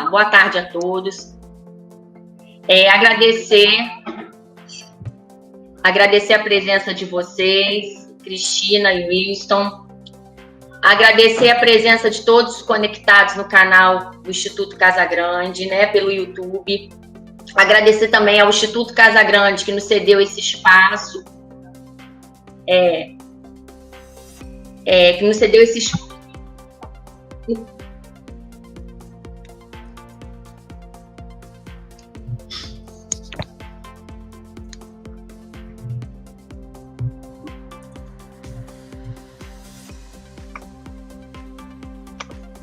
boa tarde a todos. Agradecer a presença de vocês, Cristina e Winston. Agradecer a presença de todos conectados no canal do Instituto Casagrande, né, pelo YouTube. Agradecer também ao Instituto Casagrande, que nos cedeu esse espaço. Que nos cedeu esse espaço.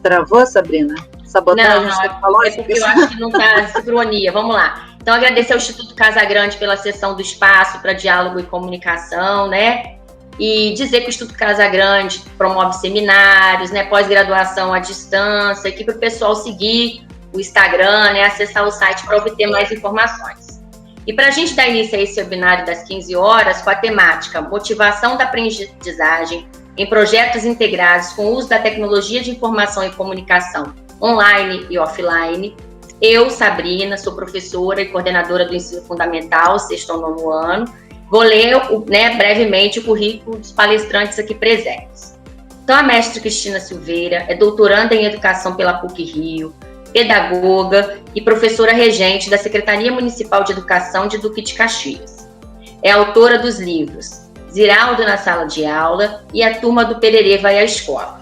Travou, Sabrina? Sabotagem tecnológica? É porque eu acho que não está sincronia. Vamos lá. Então, agradecer ao Instituto Casagrande pela cessão do espaço para diálogo e comunicação, né? E dizer que o Instituto Casagrande promove seminários, né? Pós-graduação à distância, aqui para o pessoal seguir o Instagram, né? Acessar o site para obter mais informações. E para a gente dar início a esse webinário das 15 horas, com a temática Motivação da Aprendizagem em projetos integrados com o uso da tecnologia de informação e comunicação online e offline. Eu, Sabrina, sou professora e coordenadora do ensino fundamental, 6º ao 9º ano. Vou ler, brevemente o currículo dos palestrantes aqui presentes. Então, a mestra Cristina Silveira é doutoranda em Educação pela PUC-Rio, pedagoga e professora regente da Secretaria Municipal de Educação de Duque de Caxias. É autora dos livros Ziraldo na Sala de Aula e A Turma do Pererê Vai à Escola.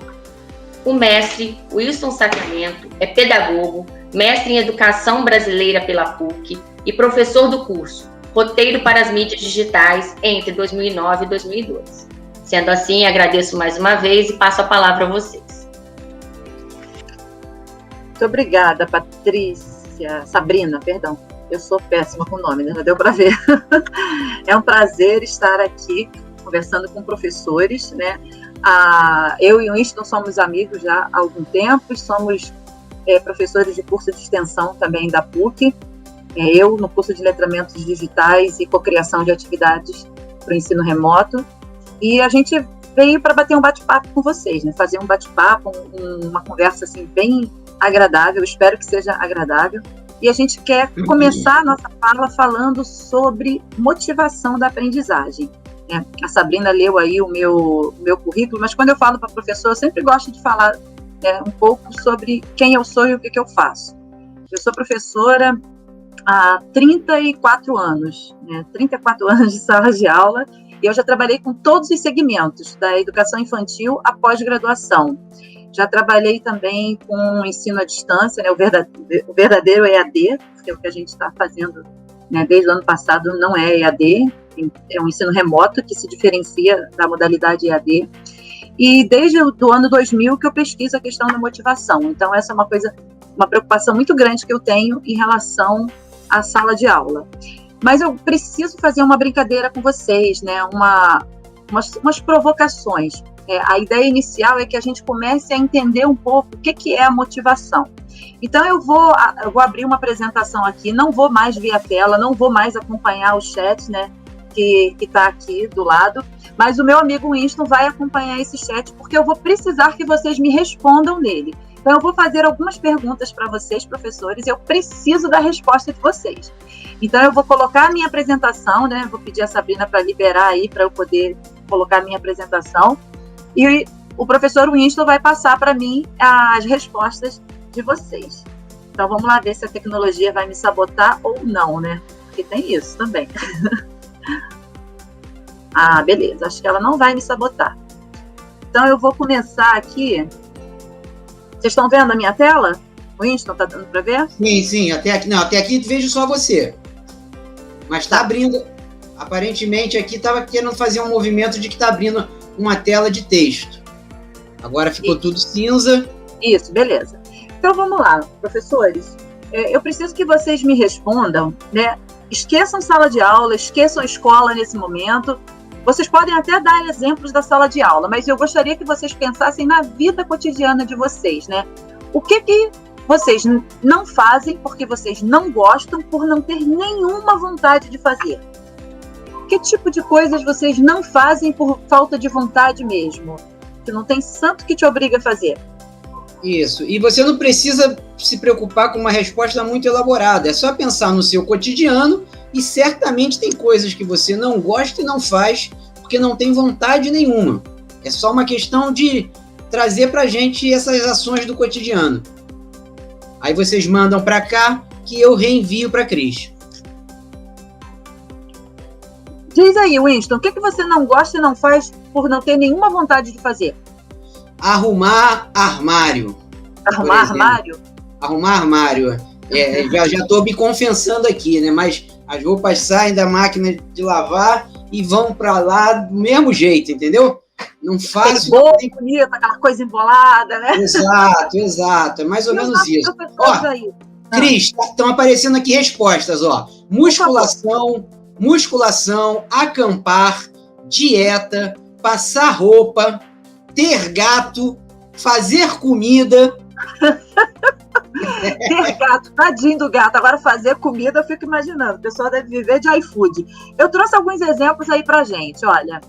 O mestre Wilson Sacramento é pedagogo, mestre em Educação Brasileira pela PUC e professor do curso Roteiro para as Mídias Digitais entre 2009 e 2012. Sendo assim, agradeço mais uma vez e passo a palavra a vocês. Muito obrigada, Sabrina, perdão. Eu sou péssima com o nome, né? Já deu para ver. É um prazer estar aqui conversando com professores, né? Eu e o Winston somos amigos já há algum tempo, somos professores de curso de extensão também da PUC. Eu no curso de Letramentos Digitais e Cocriação de Atividades para o Ensino Remoto. E a gente veio para bater um bate-papo com vocês, né? Fazer um bate-papo, uma conversa assim, bem agradável, espero que seja agradável. E a gente quer começar a nossa fala falando sobre motivação da aprendizagem. A Sabrina leu aí o meu currículo, mas quando eu falo para a professora, eu sempre gosto de falar um pouco sobre quem eu sou e o que eu faço. Eu sou professora há 34 anos, 34 anos de sala de aula, e eu já trabalhei com todos os segmentos, da educação infantil à pós-graduação. Já trabalhei também com ensino à distância, o verdadeiro EAD, que é o que a gente está fazendo desde o ano passado, não é EAD, é um ensino remoto que se diferencia da modalidade EAD. E desde o ano 2000 que eu pesquiso a questão da motivação. Então, essa é uma preocupação muito grande que eu tenho em relação à sala de aula. Mas eu preciso fazer uma brincadeira com vocês, umas provocações. A ideia inicial é que a gente comece a entender um pouco o que é a motivação. Então, eu vou abrir uma apresentação aqui, não vou mais ver a tela, não vou mais acompanhar o chat, que está aqui do lado, mas o meu amigo Winston vai acompanhar esse chat, porque eu vou precisar que vocês me respondam nele. Então, eu vou fazer algumas perguntas para vocês, professores, e eu preciso da resposta de vocês. Então, eu vou colocar a minha apresentação, vou pedir a Sabrina para liberar aí, para eu poder colocar a minha apresentação, e o professor Winston vai passar para mim as respostas de vocês. Então, vamos lá ver se a tecnologia vai me sabotar ou não, Porque tem isso também. Beleza, acho que ela não vai me sabotar. Então, eu vou começar aqui. Vocês estão vendo a minha tela? O Winston, está dando para ver? Sim, até aqui vejo só você. Mas está abrindo, aparentemente aqui estava querendo fazer um movimento de que está abrindo uma tela de texto. Agora ficou tudo cinza. Isso, beleza. Então, vamos lá, professores. Eu preciso que vocês me respondam, Esqueçam sala de aula, esqueçam escola nesse momento. Vocês podem até dar exemplos da sala de aula, mas eu gostaria que vocês pensassem na vida cotidiana de vocês, O que vocês não fazem porque vocês não gostam, por não ter nenhuma vontade de fazer? Que tipo de coisas vocês não fazem por falta de vontade mesmo? Que não tem santo que te obriga a fazer? Isso. E você não precisa se preocupar com uma resposta muito elaborada. É só pensar no seu cotidiano e certamente tem coisas que você não gosta e não faz porque não tem vontade nenhuma. É só uma questão de trazer pra gente essas ações do cotidiano. Aí vocês mandam para cá que eu reenvio para Cris. Diz aí, Winston, o que você não gosta e não faz por não ter nenhuma vontade de fazer? Arrumar armário. Arrumar armário? Arrumar armário. Já estou me confessando aqui, né? Mas as roupas saem da máquina de lavar e vão para lá do mesmo jeito, entendeu? Não faço... Boa, bonita, aquela coisa embolada, né? Exato. É mais ou menos isso. Ó, Cris, estão aparecendo aqui respostas, ó. Musculação, acampar, dieta, passar roupa, ter gato, fazer comida. Ter gato, tadinho do gato. Agora fazer comida, eu fico imaginando. O pessoal deve viver de iFood. Eu trouxe alguns exemplos aí pra gente, olha.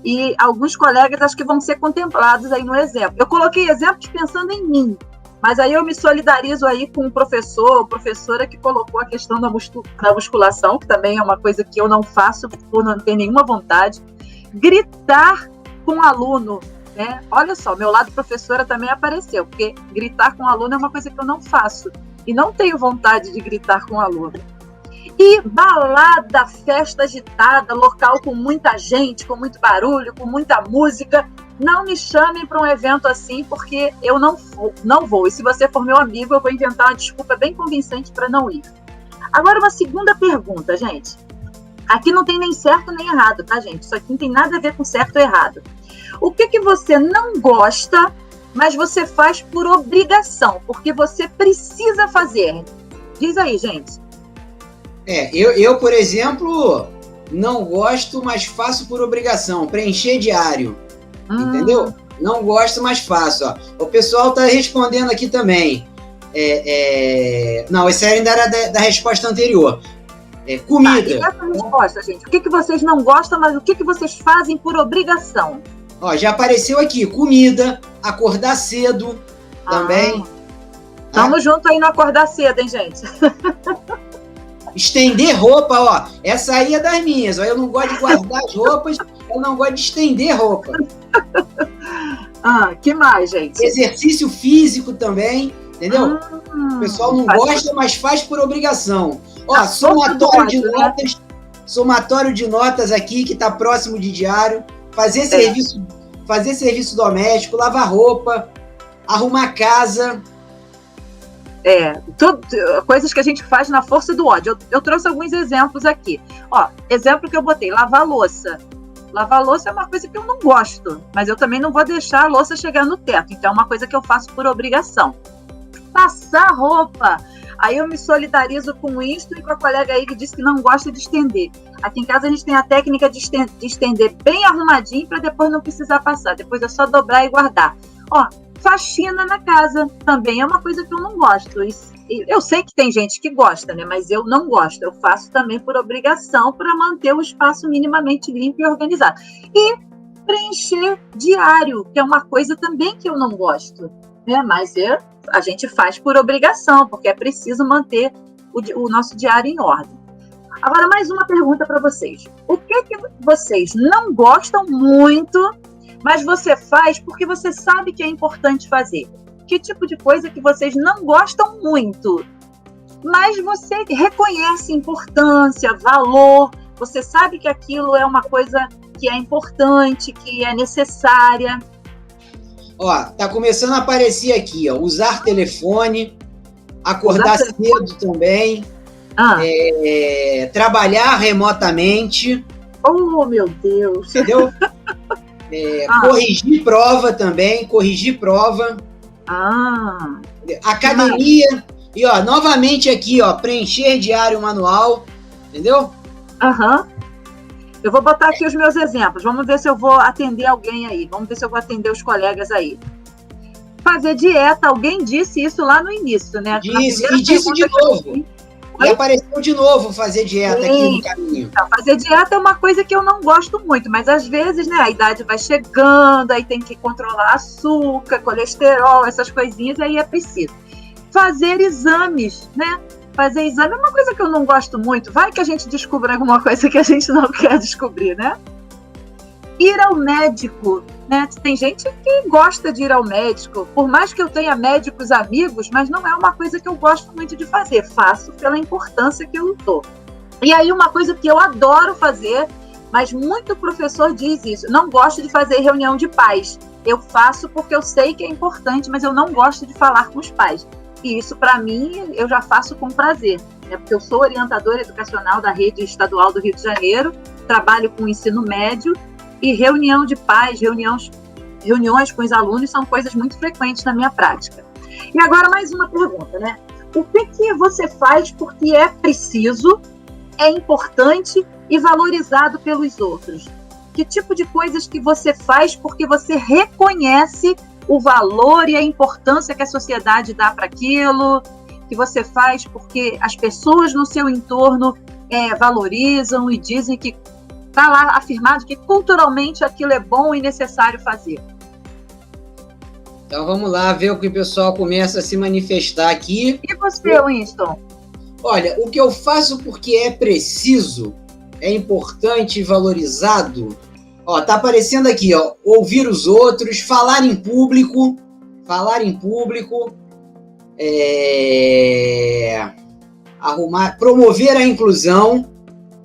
E alguns colegas acho que vão ser contemplados aí no exemplo. Eu coloquei exemplos pensando em mim. Mas aí eu me solidarizo aí com um professor ou professora que colocou a questão da musculação, que também é uma coisa que eu não faço por não ter nenhuma vontade. Gritar com o aluno, né? Olha só, meu lado professora também apareceu, porque gritar com o aluno é uma coisa que eu não faço. E não tenho vontade de gritar com o aluno. E balada, festa agitada, local com muita gente, com muito barulho, com muita música. Não me chamem para um evento assim, porque eu não vou. E se você for meu amigo, eu vou inventar uma desculpa bem convincente para não ir. Agora, uma segunda pergunta, gente. Aqui não tem nem certo nem errado, tá, gente? Isso aqui não tem nada a ver com certo ou errado. O que você não gosta, mas você faz por obrigação, porque você precisa fazer? Diz aí, gente. Eu, por exemplo, não gosto, mas faço por obrigação. Preencher diário. Entendeu? Não gosto, mas faço. Ó. O pessoal está respondendo aqui também. Não, esse ainda era da resposta anterior. Comida. Tá, essa resposta, gente. O que vocês não gostam, mas o que vocês fazem por obrigação? Ó, já apareceu aqui. Comida, acordar cedo também. Tamo junto aí no acordar cedo, hein, gente? Estender roupa, ó. Essa aí é das minhas. Ó. Eu não gosto de guardar as roupas, eu não gosto de estender roupa. Que mais, gente? Exercício físico também, entendeu? O pessoal não gosta, mas faz por obrigação. Ó, somatório de notas aqui, que está próximo de diário. Fazer serviço doméstico, lavar roupa, arrumar casa. Coisas que a gente faz na força do ódio. Eu trouxe alguns exemplos aqui. Ó, exemplo que eu botei, lavar louça. Lavar louça é uma coisa que eu não gosto, mas eu também não vou deixar a louça chegar no teto, então é uma coisa que eu faço por obrigação. Passar roupa. Aí eu me solidarizo com isso e com a colega aí que disse que não gosta de estender. Aqui em casa a gente tem a técnica de estender bem arrumadinho para depois não precisar passar, depois é só dobrar e guardar. Ó, faxina na casa também é uma coisa que eu não gosto. Eu sei que tem gente que gosta, né? Mas eu não gosto. Eu faço também por obrigação para manter o espaço minimamente limpo e organizado. E preencher diário, que é uma coisa também que eu não gosto, né? Mas a gente faz por obrigação, porque é preciso manter o nosso diário em ordem. Agora, mais uma pergunta para vocês. O que vocês não gostam muito, mas você faz porque você sabe que é importante fazer? Que tipo de coisa que vocês não gostam muito, mas você reconhece importância, valor, você sabe que aquilo é uma coisa que é importante, que é necessária? Ó, tá começando a aparecer aqui, ó, usar telefone, acordar cedo também, trabalhar remotamente. Oh, meu Deus! Entendeu? Corrigir prova também, academia. E, ó, novamente aqui, ó, preencher diário manual, entendeu? Eu vou botar aqui os meus exemplos. Vamos ver se eu vou atender alguém aí. Vamos ver se eu vou atender os colegas aí. Fazer dieta. Alguém disse isso lá no início, né? Disse de novo. E apareceu Eu de novo fazer dieta aqui no caminho. Então, fazer dieta é uma coisa que eu não gosto muito, mas às vezes, né, a idade vai chegando, aí tem que controlar açúcar, colesterol, essas coisinhas, aí é preciso. Fazer exames, né? Fazer exame é uma coisa que eu não gosto muito. Vai que a gente descubra alguma coisa que a gente não quer descobrir, né? Ir ao médico, né? Tem gente que gosta de ir ao médico, por mais que eu tenha médicos amigos, mas não é uma coisa que eu gosto muito de fazer. Faço pela importância que eu dou. E aí uma coisa que eu adoro fazer, mas muito professor diz isso, não gosto de fazer reunião de pais. Eu faço porque eu sei que é importante, mas eu não gosto de falar com os pais. E isso, para mim, eu já faço com prazer, né? Porque eu sou orientadora educacional da rede estadual do Rio de Janeiro, trabalho com ensino médio, e reunião de pais, reuniões com os alunos são coisas muito frequentes na minha prática. E agora mais uma pergunta, né? O que você faz porque é preciso, é importante e valorizado pelos outros? Que tipo de coisas que você faz porque você reconhece o valor e a importância que a sociedade dá para aquilo, que você faz porque as pessoas no seu entorno valorizam e dizem que está lá afirmado que culturalmente aquilo é bom e necessário fazer. Então vamos lá ver o que o pessoal começa a se manifestar aqui. E você, Winston? Olha, o que eu faço porque é preciso, é importante e valorizado. Ó, tá aparecendo aqui, ó, ouvir os outros, falar em público,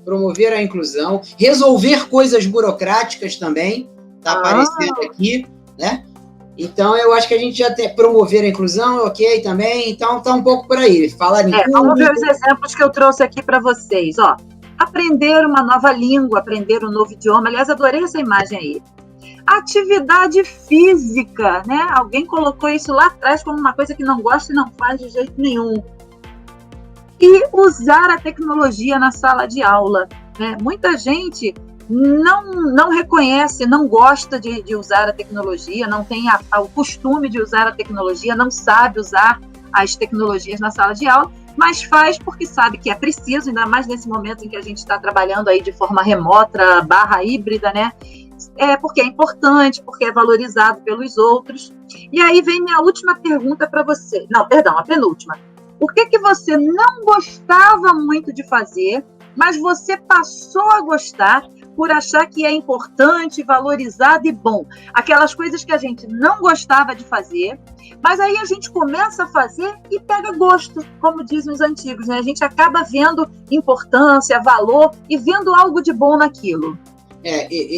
promover a inclusão, resolver coisas burocráticas também, tá aparecendo aqui, né? Então, eu acho que a gente já tem promover a inclusão, ok, também, então tá um pouco por aí, falar em público. Vamos ver os exemplos que eu trouxe aqui para vocês, ó. Aprender uma nova língua, aprender um novo idioma. Aliás, adorei essa imagem aí. Atividade física, né? Alguém colocou isso lá atrás como uma coisa que não gosta e não faz de jeito nenhum. E usar a tecnologia na sala de aula, né? Muita gente não reconhece, não gosta de usar a tecnologia, não tem o costume de usar a tecnologia, não sabe usar as tecnologias na sala de aula, mas faz porque sabe que é preciso, ainda mais nesse momento em que a gente está trabalhando aí de forma remota, /híbrida, né? Porque é importante, porque é valorizado pelos outros. E aí vem minha última pergunta para você. Não, perdão, a penúltima. O que você não gostava muito de fazer, mas você passou a gostar por achar que é importante, valorizado e bom? Aquelas coisas que a gente não gostava de fazer, mas aí a gente começa a fazer e pega gosto, como dizem os antigos, né? A gente acaba vendo importância, valor e vendo algo de bom naquilo.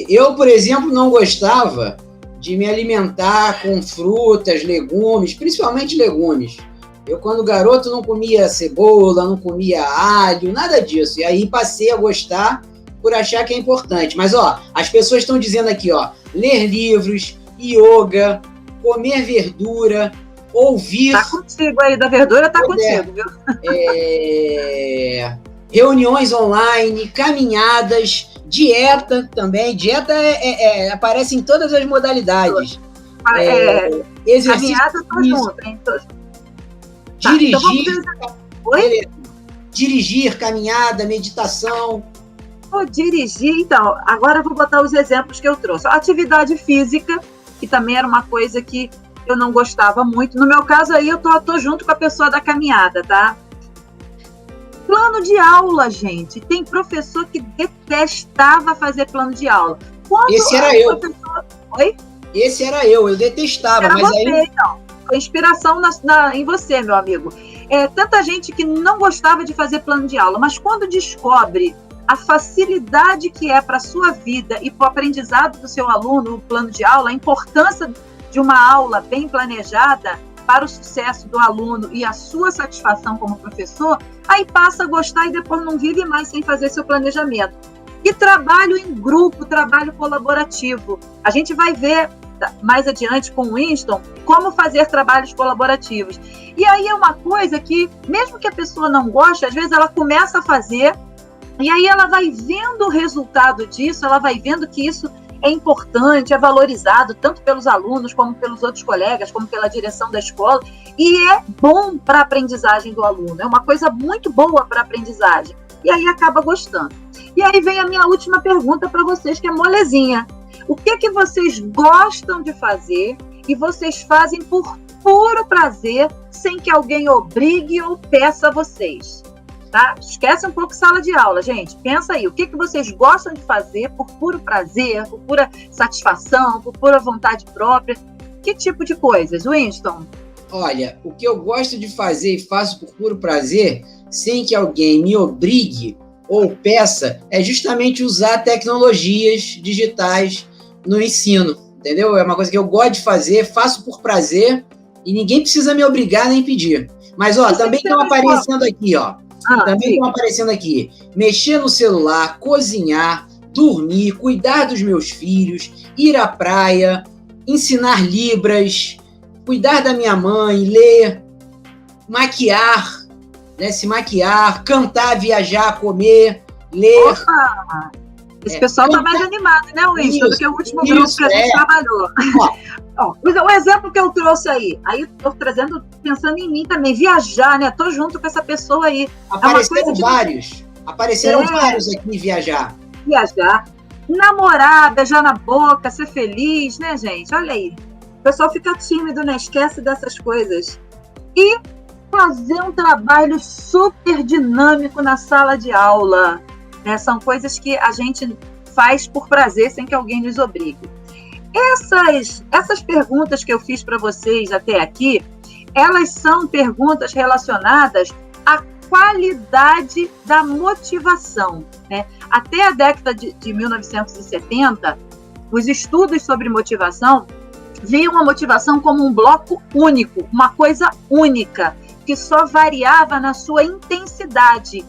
Eu, por exemplo, não gostava de me alimentar com frutas, legumes, principalmente legumes. Eu, quando garoto, não comia cebola, não comia alho, nada disso. E aí passei a gostar por achar que é importante. Mas, ó, as pessoas estão dizendo aqui, ó, ler livros, yoga, comer verdura, ouvir... Tá contigo aí, da verdura tá contigo, viu? Reuniões online, caminhadas, dieta também. Dieta aparece em todas as modalidades. Exercício. Caminhada, tô junto, hein? Dirigir. Oi? Dirigir, caminhada, meditação. Dirigir, então, agora eu vou botar os exemplos que eu trouxe. A atividade física, que também era uma coisa que eu não gostava muito. No meu caso aí, eu tô junto com a pessoa da caminhada, tá? Plano de aula, gente. Tem professor que detestava fazer plano de aula. Esse era eu. Oi? Esse era eu detestava. Era mas você, aí... então. Foi inspiração em você, meu amigo. Tanta gente que não gostava de fazer plano de aula, mas quando descobre a facilidade que é para a sua vida e para o aprendizado do seu aluno, o plano de aula, a importância de uma aula bem planejada para o sucesso do aluno e a sua satisfação como professor, aí passa a gostar e depois não vive mais sem fazer seu planejamento. E trabalho em grupo, trabalho colaborativo. A gente vai ver mais adiante com o Winston como fazer trabalhos colaborativos. E aí é uma coisa que, mesmo que a pessoa não goste, às vezes ela começa a fazer e aí ela vai vendo o resultado disso, ela vai vendo que isso é importante, é valorizado tanto pelos alunos, como pelos outros colegas, como pela direção da escola, e é bom para a aprendizagem do aluno, é uma coisa muito boa para a aprendizagem, e aí acaba gostando. E aí vem a minha última pergunta para vocês, que é molezinha. O que vocês gostam de fazer e vocês fazem por puro prazer, sem que alguém obrigue ou peça a vocês? Tá? Esquece um pouco sala de aula, gente. Pensa aí, o que vocês gostam de fazer por puro prazer, por pura satisfação, por pura vontade própria? Que tipo de coisas, Winston? Olha, o que eu gosto de fazer e faço por puro prazer, sem que alguém me obrigue ou peça, é justamente usar tecnologias digitais no ensino, entendeu? É uma coisa que eu gosto de fazer, faço por prazer e ninguém precisa me obrigar nem pedir. Mas, ó, também estão aparecendo aqui, ó. Também estão aparecendo aqui. Mexer no celular, cozinhar, dormir, cuidar dos meus filhos, ir à praia, ensinar libras, cuidar da minha mãe, ler, maquiar, né, se maquiar, cantar, viajar, comer, ler. Opa! Esse pessoal está mais animado, né, Winston, do que o último grupo que a gente trabalhou. Ó, o exemplo que eu trouxe aí estou trazendo, pensando em mim também, viajar, né? Estou junto com essa pessoa aí. Apareceram vários. Apareceram vários aqui viajar. Viajar, namorar, beijar na boca, ser feliz, né, gente? Olha aí. O pessoal fica tímido, né? Esquece dessas coisas. E fazer um trabalho super dinâmico na sala de aula. Né? São coisas que a gente faz por prazer, sem que alguém nos obrigue. Essas perguntas que eu fiz para vocês até aqui, elas são perguntas relacionadas à qualidade da motivação. Né? Até a década de 1970, os estudos sobre motivação viam a motivação como um bloco único, uma coisa única, que só variava na sua intensidade,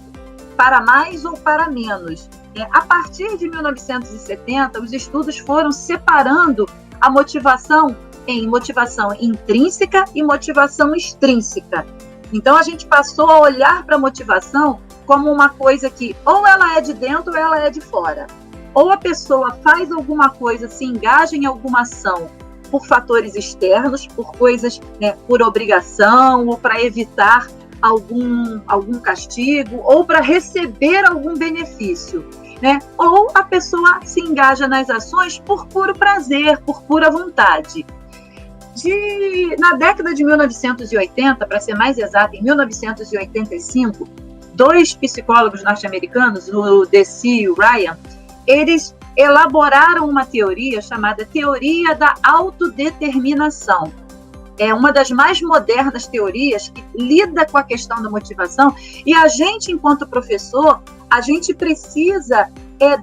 para mais ou para menos. A partir de 1970, os estudos foram separando a motivação em motivação intrínseca e motivação extrínseca. Então, a gente passou a olhar para a motivação como uma coisa que ou ela é de dentro ou ela é de fora. Ou a pessoa faz alguma coisa, se engaja em alguma ação por fatores externos, por coisas, né, por obrigação ou para evitar algum castigo ou para receber algum benefício. Né? Ou a pessoa se engaja nas ações por puro prazer, por pura vontade. Na década de 1980, para ser mais exato, em 1985, dois psicólogos norte-americanos, o Deci e o Ryan, eles elaboraram uma teoria chamada teoria da autodeterminação. É uma das mais modernas teorias que lida com a questão da motivação, e a gente, enquanto professor, a gente precisa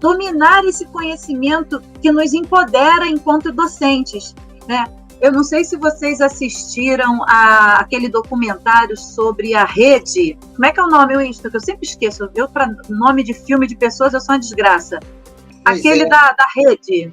dominar esse conhecimento que nos empodera enquanto docentes, né? Eu não sei se vocês assistiram aquele documentário sobre a rede. Como é que é o nome, Winston? Que eu sempre esqueço. Eu, para nome de filme de pessoas, eu sou uma desgraça. Aquele da rede.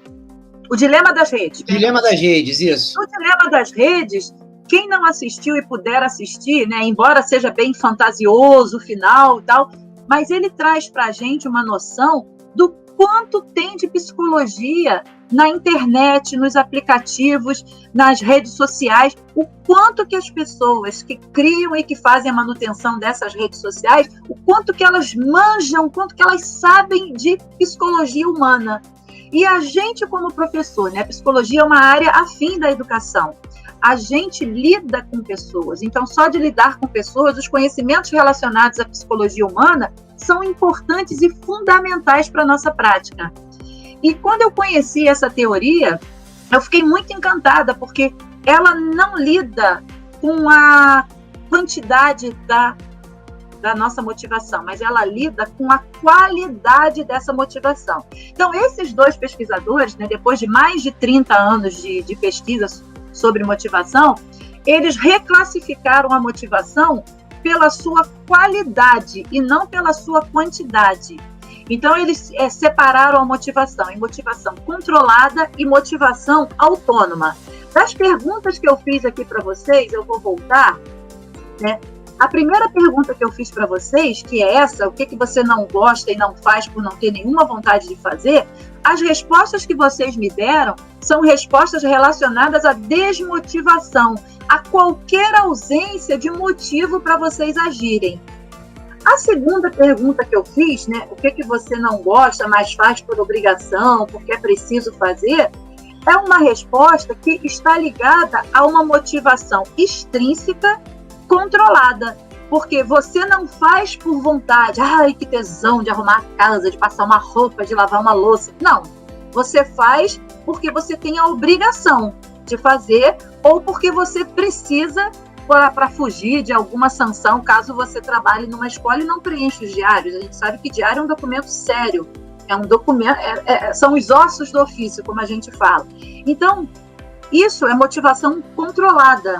O Dilema das Redes. Dilema das Redes, isso. O Dilema das Redes, quem não assistiu e puder assistir, né, embora seja bem fantasioso o final e tal, mas ele traz para a gente uma noção do quanto tem de psicologia na internet, nos aplicativos, nas redes sociais, o quanto que as pessoas que criam e que fazem a manutenção dessas redes sociais, o quanto que elas manjam, o quanto que elas sabem de psicologia humana. E a gente, como professor, né, a psicologia é uma área afim da educação. A gente lida com pessoas, então só de lidar com pessoas, os conhecimentos relacionados à psicologia humana são importantes e fundamentais para a nossa prática. E quando eu conheci essa teoria, eu fiquei muito encantada, porque ela não lida com a quantidade da nossa motivação, mas ela lida com a qualidade dessa motivação. Então, esses dois pesquisadores, né, depois de mais de 30 anos de pesquisa sobre motivação, eles reclassificaram a motivação pela sua qualidade e não pela sua quantidade. Então, eles separaram a motivação em motivação controlada e motivação autônoma. Das perguntas que eu fiz aqui para vocês, eu vou voltar, né? A primeira pergunta que eu fiz para vocês, que é essa, o que você não gosta e não faz por não ter nenhuma vontade de fazer, as respostas que vocês me deram são respostas relacionadas à desmotivação, a qualquer ausência de motivo para vocês agirem. A segunda pergunta que eu fiz, né, o que você não gosta, mas faz por obrigação, porque é preciso fazer, é uma resposta que está ligada a uma motivação extrínseca controlada, porque você não faz por vontade, ai, que tesão de arrumar a casa, de passar uma roupa, de lavar uma louça. Não, você faz porque você tem a obrigação de fazer ou porque você precisa para fugir de alguma sanção, caso você trabalhe numa escola e não preencha os diários. A gente sabe que diário é um documento sério, é um documento, são os ossos do ofício, como a gente fala. Então, isso é motivação controlada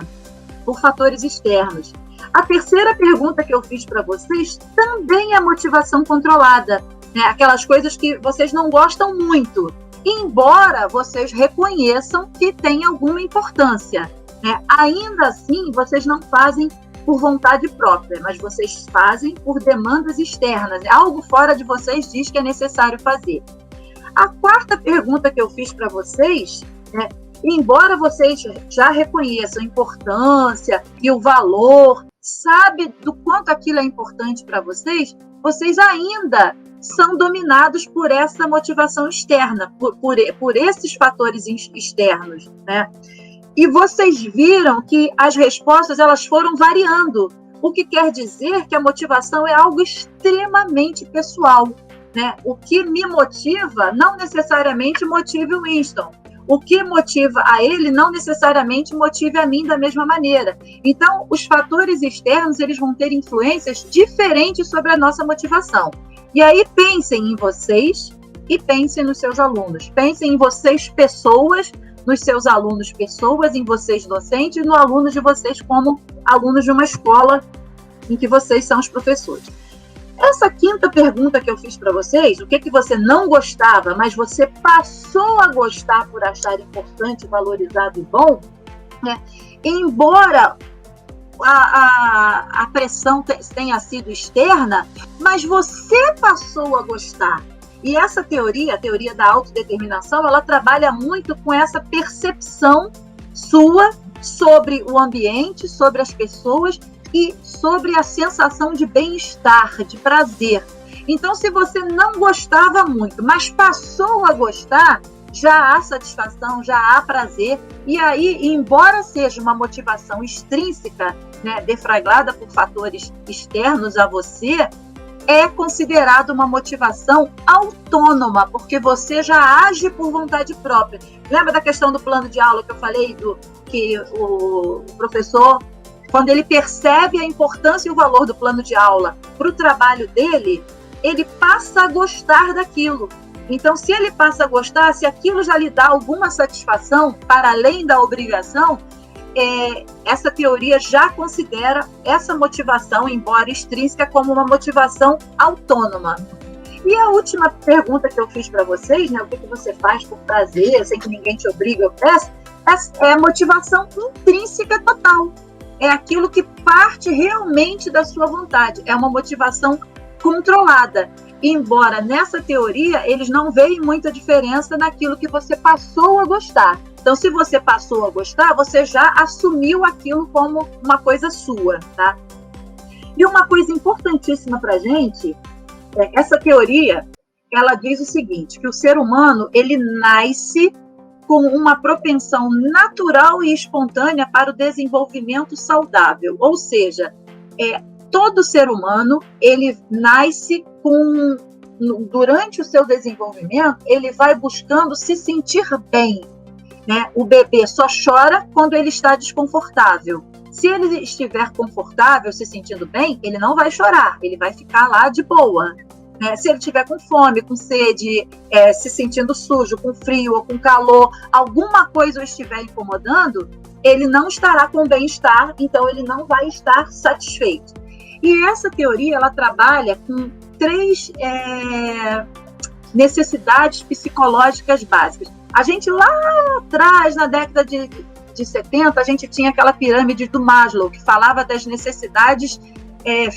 por fatores externos. A terceira pergunta que eu fiz para vocês também é motivação controlada, né? Aquelas coisas que vocês não gostam muito, embora vocês reconheçam que tem alguma importância, né? Ainda assim, vocês não fazem por vontade própria, mas vocês fazem por demandas externas. Algo fora de vocês diz que é necessário fazer. A quarta pergunta que eu fiz para vocês, né? Embora vocês já reconheçam a importância e o valor, sabe do quanto aquilo é importante para vocês, vocês ainda são dominados por essa motivação externa, por esses fatores externos, né? E vocês viram que as respostas elas foram variando, o que quer dizer que a motivação é algo extremamente pessoal, né? O que me motiva não necessariamente motive o Winston. O que motiva a ele não necessariamente motive a mim da mesma maneira. Então, os fatores externos eles vão ter influências diferentes sobre a nossa motivação. E aí, pensem em vocês e pensem nos seus alunos. Pensem em vocês, pessoas, nos seus alunos, pessoas, em vocês, docentes, e no aluno de vocês como alunos de uma escola em que vocês são os professores. Essa quinta pergunta que eu fiz para vocês, o que você não gostava, mas você passou a gostar por achar importante, valorizado e bom, né? Embora a pressão tenha sido externa, mas você passou a gostar. E essa teoria, a teoria da autodeterminação, ela trabalha muito com essa percepção sua sobre o ambiente, sobre as pessoas e sobre a sensação de bem-estar, de prazer. Então, se você não gostava muito, mas passou a gostar, já há satisfação, já há prazer. E aí, embora seja uma motivação extrínseca, né, deflagrada por fatores externos a você, é considerado uma motivação autônoma, porque você já age por vontade própria. Lembra da questão do plano de aula que eu falei, que o professor, quando ele percebe a importância e o valor do plano de aula para o trabalho dele, ele passa a gostar daquilo. Então, se ele passa a gostar, se aquilo já lhe dá alguma satisfação, para além da obrigação, essa teoria já considera essa motivação, embora extrínseca, como uma motivação autônoma. E a última pergunta que eu fiz para vocês, né, o que você faz por prazer, sem que ninguém te obrigue, eu peço, é motivação intrínseca total. É aquilo que parte realmente da sua vontade. É uma motivação controlada. Embora nessa teoria eles não veem muita diferença naquilo que você passou a gostar. Então, se você passou a gostar, você já assumiu aquilo como uma coisa sua, tá? E uma coisa importantíssima para a gente, essa teoria, ela diz o seguinte, que o ser humano, ele nasce com uma propensão natural e espontânea para o desenvolvimento saudável. Ou seja, todo ser humano, ele nasce durante o seu desenvolvimento, ele vai buscando se sentir bem, né? O bebê só chora quando ele está desconfortável. Se ele estiver confortável, se sentindo bem, ele não vai chorar, ele vai ficar lá de boa. Se ele estiver com fome, com sede, se sentindo sujo, com frio ou com calor, alguma coisa o estiver incomodando, ele não estará com bem-estar, então ele não vai estar satisfeito. E essa teoria, ela trabalha com 3 necessidades psicológicas básicas. A gente lá atrás, na década de de 70, a gente tinha aquela pirâmide do Maslow, que falava das necessidades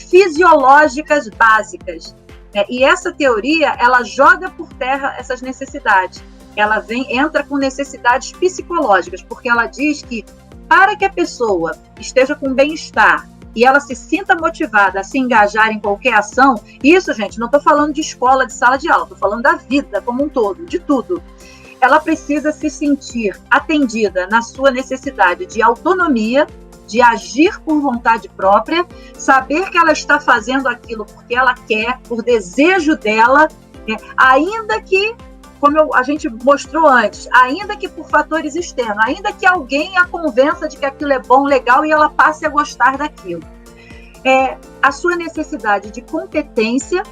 fisiológicas básicas. E essa teoria, ela joga por terra essas necessidades. Ela entra com necessidades psicológicas, porque ela diz que para que a pessoa esteja com bem-estar e ela se sinta motivada a se engajar em qualquer ação, isso, gente, não estou falando de escola, de sala de aula, estou falando da vida como um todo, de tudo. Ela precisa se sentir atendida na sua necessidade de autonomia, de agir por vontade própria, saber que ela está fazendo aquilo porque ela quer, por desejo dela, ainda que, como a gente mostrou antes, ainda que por fatores externos, ainda que alguém a convença de que aquilo é bom, legal, e ela passe a gostar daquilo. A sua necessidade de competência,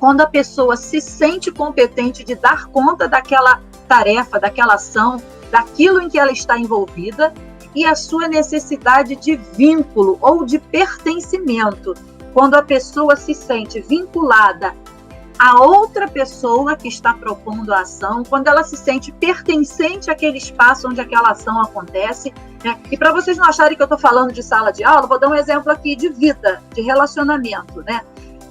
quando a pessoa se sente competente de dar conta daquela tarefa, daquela ação, daquilo em que ela está envolvida, e a sua necessidade de vínculo ou de pertencimento, quando a pessoa se sente vinculada a outra pessoa que está propondo a ação, quando ela se sente pertencente àquele espaço onde aquela ação acontece, né? E para vocês não acharem que eu estou falando de sala de aula, vou dar um exemplo aqui de vida, de relacionamento, né?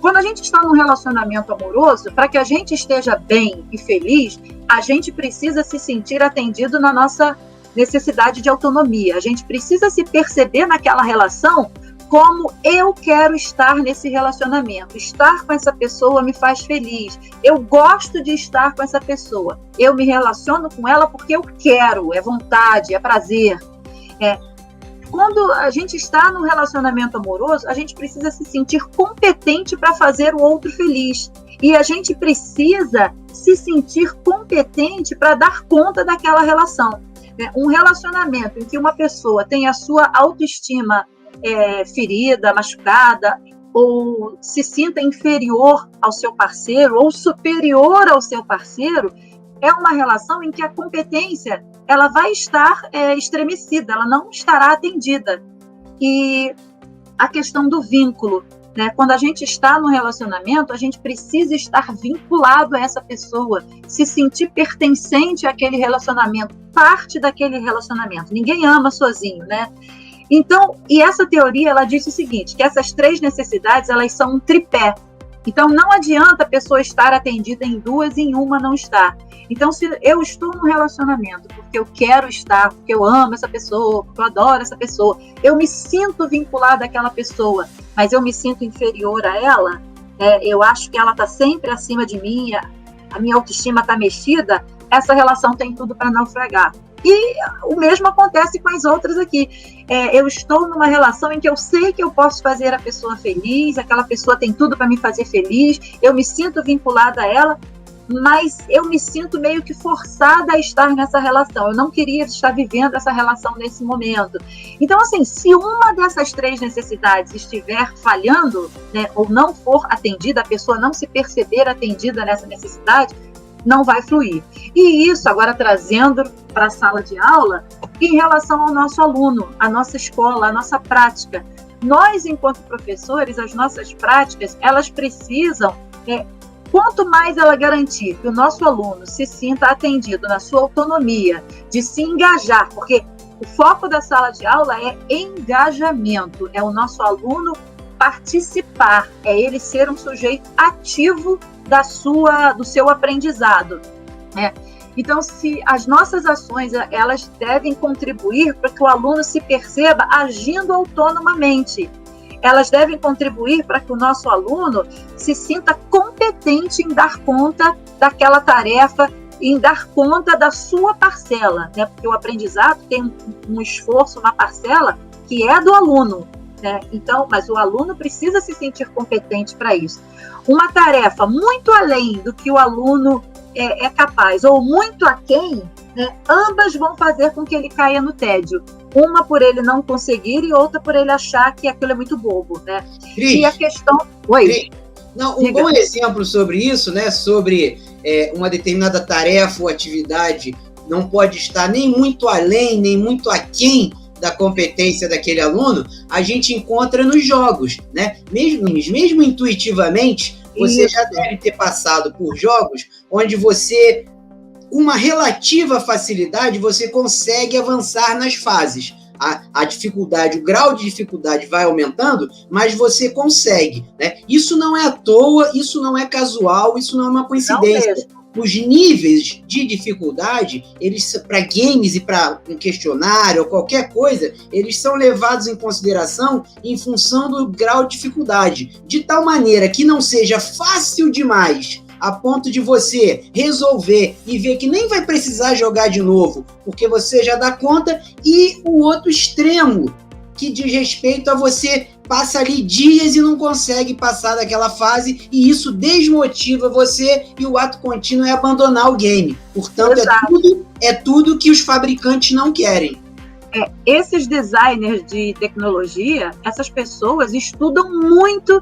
Quando a gente está num relacionamento amoroso, para que a gente esteja bem e feliz, a gente precisa se sentir atendido na nossa necessidade de autonomia. A gente precisa se perceber naquela relação como eu quero estar nesse relacionamento. Estar com essa pessoa me faz feliz. Eu gosto de estar com essa pessoa. Eu me relaciono com ela porque eu quero, é vontade, é prazer. Quando a gente está num relacionamento amoroso, a gente precisa se sentir competente para fazer o outro feliz. E a gente precisa se sentir competente para dar conta daquela relação. Um relacionamento em que uma pessoa tem a sua autoestima ferida, machucada, ou se sinta inferior ao seu parceiro, ou superior ao seu parceiro, é uma relação em que a competência ela vai estar estremecida, ela não estará atendida. E a questão do vínculo, né? Quando a gente está no relacionamento, a gente precisa estar vinculado a essa pessoa, se sentir pertencente àquele relacionamento, parte daquele relacionamento. Ninguém ama sozinho, né? Então, e essa teoria, ela diz o seguinte, que essas 3 necessidades, elas são um tripé. Então, não adianta a pessoa estar atendida em 2 e em uma não estar. Então, se eu estou num relacionamento porque eu quero estar, porque eu amo essa pessoa, porque eu adoro essa pessoa, eu me sinto vinculada àquela pessoa, mas eu me sinto inferior a ela, eu acho que ela está sempre acima de mim, a minha autoestima está mexida, essa relação tem tudo para naufragar. E o mesmo acontece com as outras aqui. Eu estou numa relação em que eu sei que eu posso fazer a pessoa feliz, aquela pessoa tem tudo para me fazer feliz, eu me sinto vinculada a ela, mas eu me sinto meio que forçada a estar nessa relação. Eu não queria estar vivendo essa relação nesse momento. Então, assim, se uma dessas 3 necessidades estiver falhando, né, ou não for atendida, a pessoa não se perceber atendida nessa necessidade, não vai fluir. E isso, agora trazendo para a sala de aula, em relação ao nosso aluno, a nossa escola, a nossa prática. Nós, enquanto professores, as nossas práticas, elas precisam, quanto mais ela garantir que o nosso aluno se sinta atendido na sua autonomia, de se engajar, porque o foco da sala de aula é engajamento, é o nosso aluno participar, é ele ser um sujeito ativo do seu aprendizado, né? Então, se as nossas ações, elas devem contribuir para que o aluno se perceba agindo autonomamente. Elas devem contribuir para que o nosso aluno se sinta competente em dar conta daquela tarefa, em dar conta da sua parcela, né? Porque o aprendizado tem um esforço, uma parcela que é do aluno, né? Então, mas o aluno precisa se sentir competente para isso. Uma tarefa muito além do que o aluno é capaz, ou muito aquém, né? Ambas vão fazer com que ele caia no tédio. Uma por ele não conseguir e outra por ele achar que aquilo é muito bobo, né? Cris, e a questão... Oi. Cris, não, um bom exemplo sobre isso, né? Sobre uma determinada tarefa ou atividade não pode estar nem muito além, nem muito aquém da competência daquele aluno, a gente encontra nos jogos, né? Mesmo intuitivamente, você já deve ter passado por jogos onde você com uma relativa facilidade, você consegue avançar nas fases. A dificuldade, o grau de dificuldade vai aumentando, mas você consegue, né? Isso não é à toa, isso não é casual, isso não é uma coincidência. Os níveis de dificuldade, eles para games e para um questionário ou qualquer coisa, eles são levados em consideração em função do grau de dificuldade, de tal maneira que não seja fácil demais a ponto de você resolver e ver que nem vai precisar jogar de novo, porque você já dá conta, e o outro extremo, que diz respeito a você passa ali dias e não consegue passar daquela fase, e isso desmotiva você, e o ato contínuo é abandonar o game. Portanto, é tudo que os fabricantes não querem. Esses designers de tecnologia, essas pessoas estudam muito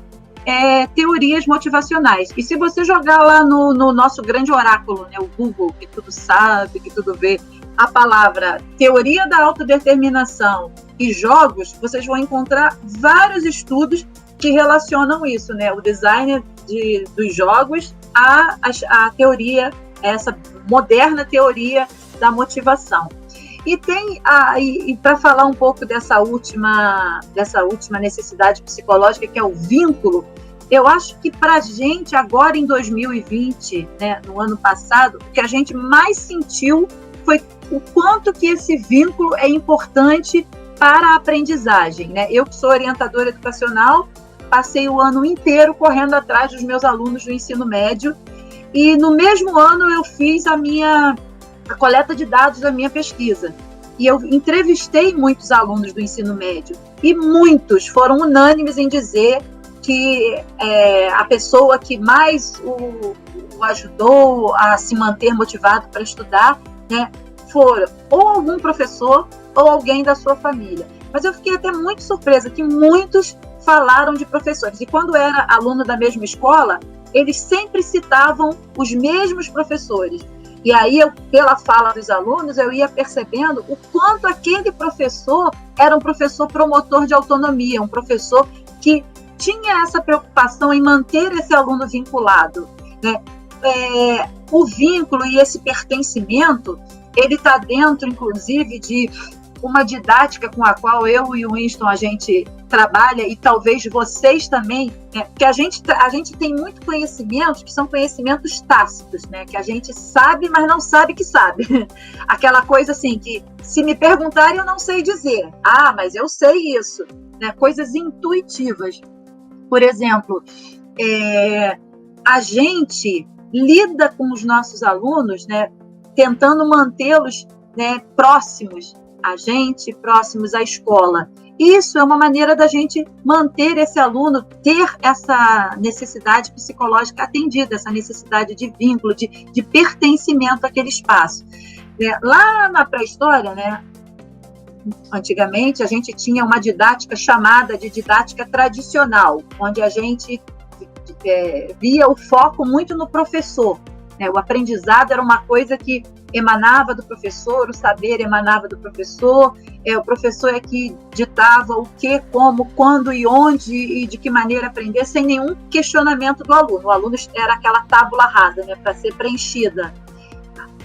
teorias motivacionais. E se você jogar lá no nosso grande oráculo, né, o Google, que tudo sabe, que tudo vê, a palavra teoria da autodeterminação e jogos, vocês vão encontrar vários estudos que relacionam isso, né? O design dos jogos à teoria, essa moderna teoria da motivação. E tem para falar um pouco dessa última necessidade psicológica, que é o vínculo, eu acho que para a gente, agora em 2020, né, no ano passado, o que a gente mais sentiu foi o quanto que esse vínculo é importante para a aprendizagem, né? Eu que sou orientadora educacional, passei o ano inteiro correndo atrás dos meus alunos do ensino médio, e no mesmo ano eu fiz a coleta de dados da minha pesquisa. E eu entrevistei muitos alunos do ensino médio, e muitos foram unânimes em dizer que a pessoa que mais o ajudou a se manter motivado para estudar, né, foram ou algum professor ou alguém da sua família. Mas eu fiquei até muito surpresa que muitos falaram de professores. E quando era aluno da mesma escola, eles sempre citavam os mesmos professores. E aí, pela fala dos alunos, eu ia percebendo o quanto aquele professor era um professor promotor de autonomia, um professor que tinha essa preocupação em manter esse aluno vinculado, né? O vínculo e esse pertencimento, ele está dentro, inclusive, de uma didática com a qual eu e o Winston a gente trabalha, e talvez vocês também, né? Porque a gente tem muito conhecimentos que são conhecimentos tácitos, né? Que a gente sabe, mas não sabe que sabe. Aquela coisa assim, que se me perguntarem eu não sei dizer. Ah, mas eu sei isso, né? Coisas intuitivas. Por exemplo, a gente lida com os nossos alunos, né? Tentando mantê-los, né, próximos a gente, próximos à escola. Isso é uma maneira da gente manter esse aluno, ter essa necessidade psicológica atendida, essa necessidade de vínculo, de pertencimento àquele espaço. Lá na pré-história, né, antigamente, a gente tinha uma didática chamada de didática tradicional, onde a gente via o foco muito no professor. O aprendizado era uma coisa que emanava do professor, o saber emanava do professor, o professor é que ditava o que, como, quando e onde e de que maneira aprender, sem nenhum questionamento do aluno. O aluno era aquela tábula rasa, né, para ser preenchida.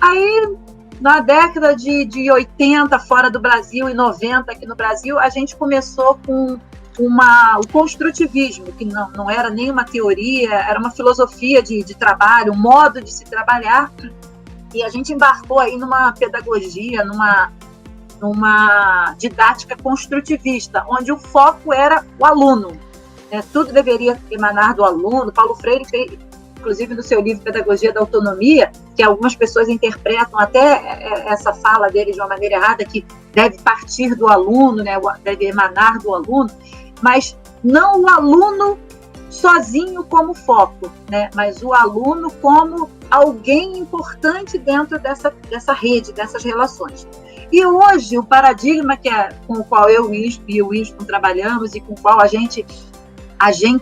Aí, na década de 80, fora do Brasil, e 90 aqui no Brasil, a gente começou com o construtivismo, que não era nem uma teoria, era uma filosofia de trabalho, um modo de se trabalhar, e a gente embarcou aí numa pedagogia, numa didática construtivista, onde o foco era o aluno, né? Tudo deveria emanar do aluno. Paulo Freire fez, inclusive no seu livro Pedagogia da Autonomia, que algumas pessoas interpretam até essa fala dele de uma maneira errada, que deve partir do aluno, né? Deve emanar do aluno, mas não o aluno sozinho como foco, né? Mas o aluno como alguém importante dentro dessa rede, dessas relações. E hoje, o paradigma com o qual eu e o Winston trabalhamos, e com o qual a gente,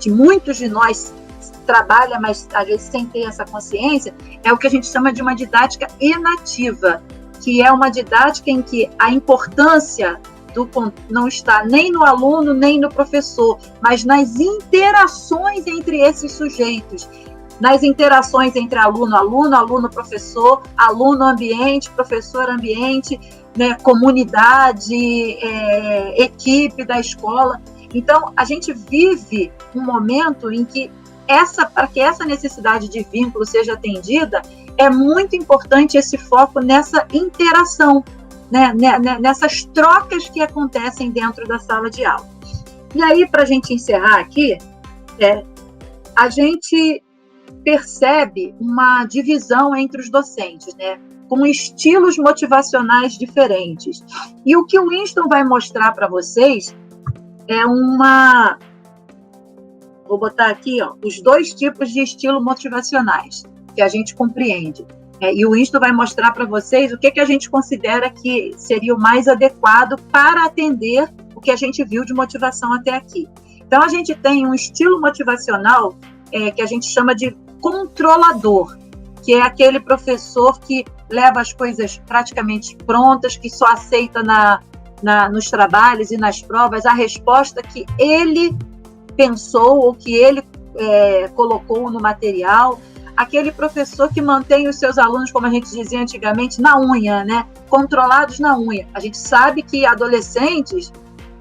muitos de nós trabalha, mas às vezes sem ter essa consciência, é o que a gente chama de uma didática enativa, que é uma didática em que a importância não está nem no aluno, nem no professor, mas nas interações entre esses sujeitos, nas interações entre aluno, professor, aluno ambiente, professor ambiente, né, comunidade, equipe da escola. Então, a gente vive um momento em que para que essa necessidade de vínculo seja atendida, é muito importante esse foco nessa interação, né, nessas trocas que acontecem dentro da sala de aula. E aí, para a gente encerrar aqui, a gente percebe uma divisão entre os docentes, né, com estilos motivacionais diferentes. E o que o Winston vai mostrar para vocês é vou botar aqui, os 2 tipos de estilo motivacionais que a gente compreende. E o Winston vai mostrar para vocês o que a gente considera que seria o mais adequado para atender o que a gente viu de motivação até aqui. Então, a gente tem um estilo motivacional que a gente chama de controlador, que é aquele professor que leva as coisas praticamente prontas, que só aceita nos trabalhos e nas provas a resposta que ele pensou ou que ele colocou no material, aquele professor que mantém os seus alunos, como a gente dizia antigamente, na unha, né? Controlados na unha. A gente sabe que adolescentes,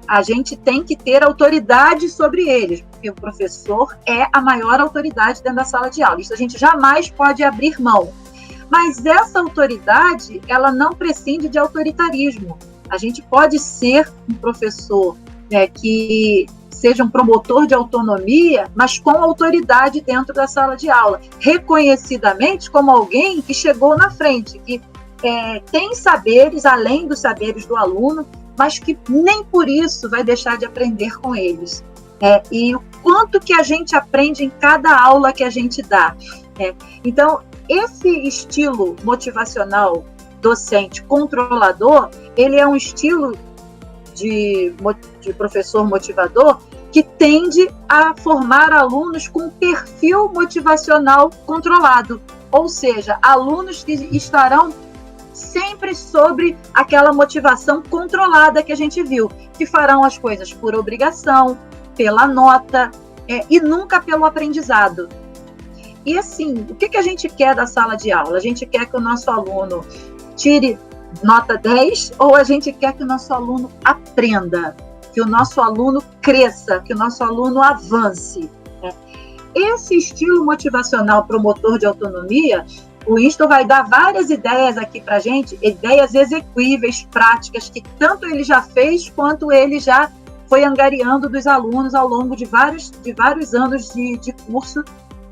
a gente tem que ter autoridade sobre eles, porque o professor é a maior autoridade dentro da sala de aula. Isso a gente jamais pode abrir mão. Mas essa autoridade, ela não prescinde de autoritarismo. A gente pode ser um professor que seja um promotor de autonomia, mas com autoridade dentro da sala de aula, reconhecidamente como alguém que chegou na frente, que tem saberes além dos saberes do aluno, mas que nem por isso vai deixar de aprender com eles. E o quanto que a gente aprende em cada aula que a gente dá. Então, esse estilo motivacional docente controlador, ele é um estilo de professor motivador que tende a formar alunos com perfil motivacional controlado, ou seja, alunos que estarão sempre sobre aquela motivação controlada que a gente viu, que farão as coisas por obrigação, pela nota e nunca pelo aprendizado. E assim, o que a gente quer da sala de aula? A gente quer que o nosso aluno tire nota 10 ou a gente quer que o nosso aluno aprenda, que o nosso aluno cresça, que o nosso aluno avance? Esse estilo motivacional promotor de autonomia, o Winston vai dar várias ideias aqui para a gente, ideias execuíveis, práticas, que tanto ele já fez quanto ele já foi angariando dos alunos ao longo de vários anos de curso,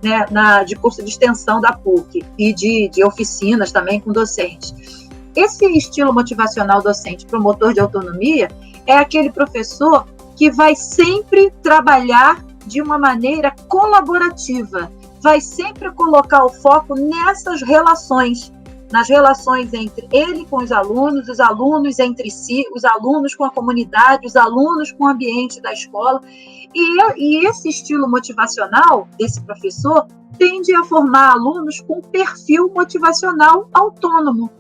né, de curso de extensão da PUC e de oficinas também com docentes. Esse estilo motivacional docente promotor de autonomia é aquele professor que vai sempre trabalhar de uma maneira colaborativa, vai sempre colocar o foco nessas relações, nas relações entre ele com os alunos entre si, os alunos com a comunidade, os alunos com o ambiente da escola. E esse estilo motivacional desse professor tende a formar alunos com perfil motivacional autônomo.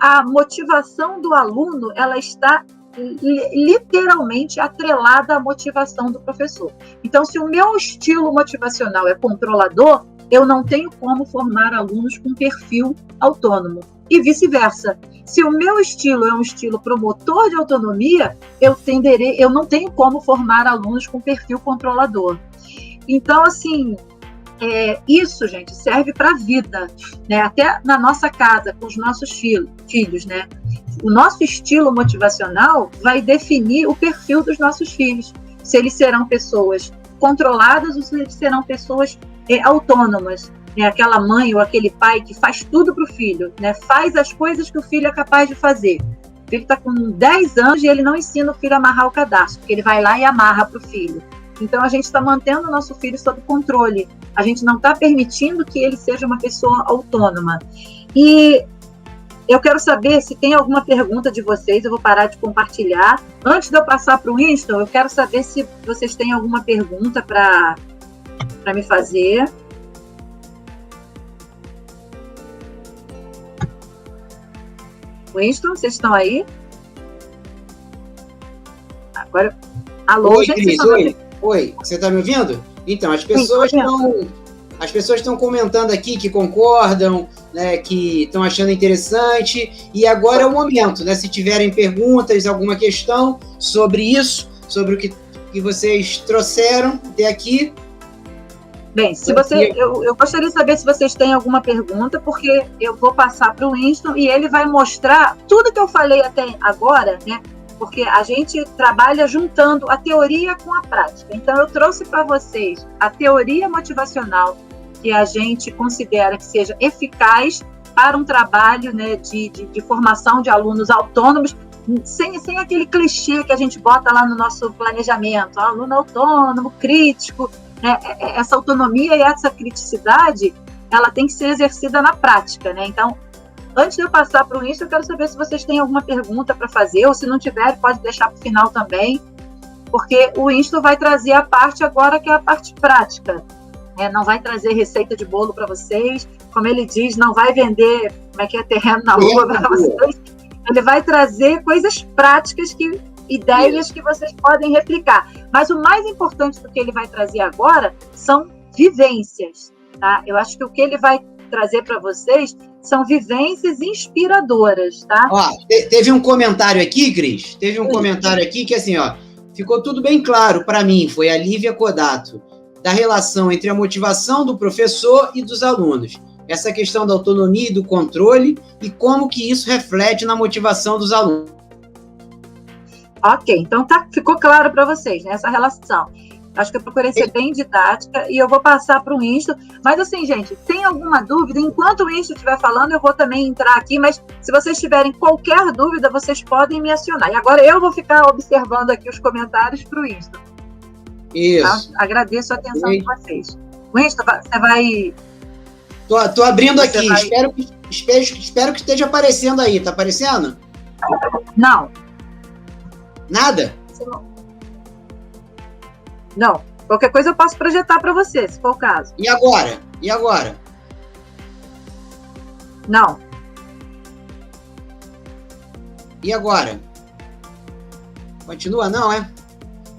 A motivação do aluno, ela está literalmente atrelada à motivação do professor. Então, se o meu estilo motivacional é controlador, eu não tenho como formar alunos com perfil autônomo. E vice-versa. Se o meu estilo é um estilo promotor de autonomia, eu não tenho como formar alunos com perfil controlador. Então, assim, isso, gente, serve para a vida, né? Até na nossa casa, com os nossos filhos, né? O nosso estilo motivacional vai definir o perfil dos nossos filhos. Se eles serão pessoas controladas ou se eles serão pessoas autônomas. Aquela mãe ou aquele pai que faz tudo para o filho, né? Faz as coisas que o filho é capaz de fazer. O filho está com 10 anos e ele não ensina o filho a amarrar o cadarço, porque ele vai lá e amarra para o filho. Então, a gente está mantendo o nosso filho sob controle. A gente não está permitindo que ele seja uma pessoa autônoma. E eu quero saber se tem alguma pergunta de vocês, eu vou parar de compartilhar. Antes de eu passar para o Winston, eu quero saber se vocês têm alguma pergunta para me fazer. Winston, vocês estão aí? Agora, alô, oi, gente. Cris, oi. Oi, você está me ouvindo? Então, as pessoas As pessoas estão comentando aqui que concordam, né, que estão achando interessante, e agora é o momento, né? Se tiverem perguntas, alguma questão sobre isso, sobre o que vocês trouxeram até aqui. Bem, eu gostaria de saber se vocês têm alguma pergunta, porque eu vou passar para o Winston e ele vai mostrar tudo que eu falei até agora, né? Porque a gente trabalha juntando a teoria com a prática. Então, eu trouxe para vocês a teoria motivacional, que a gente considera que seja eficaz para um trabalho, né, de formação de alunos autônomos, sem aquele clichê que a gente bota lá no nosso planejamento, aluno autônomo, crítico, né? Essa autonomia e essa criticidade, ela tem que ser exercida na prática, né? Então, antes de eu passar para o Winston, eu quero saber se vocês têm alguma pergunta para fazer, ou se não tiver, pode deixar para o final também, porque o Winston vai trazer a parte agora que é a parte prática. Não vai trazer receita de bolo para vocês, como ele diz, não vai vender terreno na rua para vocês. Ele vai trazer coisas práticas, ideias que vocês podem replicar. Mas o mais importante do que ele vai trazer agora são vivências, tá? Eu acho que o que ele vai trazer para vocês são vivências inspiradoras, tá? Ó, teve um comentário aqui, Cris, comentário aqui que assim, ó, ficou tudo bem claro para mim, foi a Lívia Kodato, da relação entre a motivação do professor e dos alunos. Essa questão da autonomia e do controle e como que isso reflete na motivação dos alunos. Ok, então ficou claro para vocês, né, essa relação. Acho que eu procurei ser bem didática e eu vou passar para o Winston. Mas assim, gente, tem alguma dúvida? Enquanto o Winston estiver falando, eu vou também entrar aqui, mas se vocês tiverem qualquer dúvida, vocês podem me acionar. E agora eu vou ficar observando aqui os comentários para o Winston. Isso. Tá? Agradeço a atenção de vocês. Winston, você vai... Tô abrindo aqui, espero que esteja aparecendo aí. Tá aparecendo? Não. Nada? Não. Qualquer coisa eu posso projetar para você, se for o caso. E agora? Não. E agora? Continua não, é?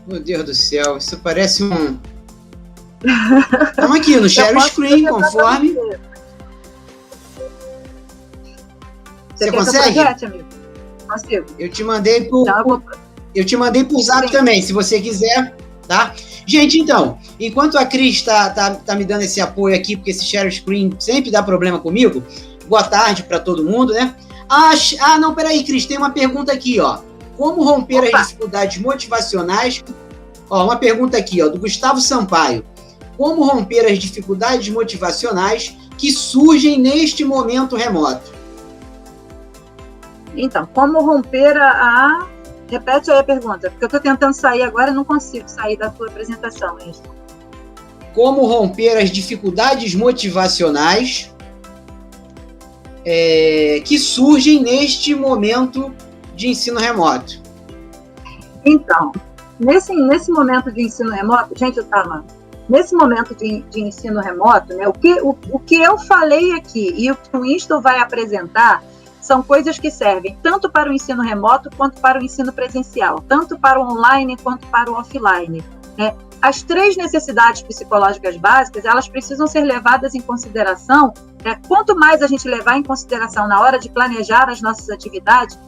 Meu Deus do céu, isso parece um... Estamos aqui no share screen, conforme... Você consegue? Projete, amigo? Consigo. Eu te mandei por Zap também, se você quiser, tá? Gente, então, enquanto a Cris tá me dando esse apoio aqui, porque esse share screen sempre dá problema comigo, boa tarde para todo mundo, né? Não, peraí, Cris, tem uma pergunta aqui, ó. Como romper as dificuldades motivacionais? Ó, uma pergunta aqui, ó, do Gustavo Sampaio. Como romper as dificuldades motivacionais que surgem neste momento remoto? Então, como romper Repete aí a pergunta, porque eu estou tentando sair agora e não consigo sair da tua apresentação. Como romper as dificuldades motivacionais que surgem neste momento de ensino remoto? Então, nesse momento de ensino remoto, gente, nesse momento de ensino remoto, né, o que eu falei aqui e o que o Winston vai apresentar são coisas que servem tanto para o ensino remoto quanto para o ensino presencial, tanto para o online quanto para o offline, né? As 3 necessidades psicológicas básicas, elas precisam ser levadas em consideração, né? Quanto mais a gente levar em consideração na hora de planejar as nossas atividades,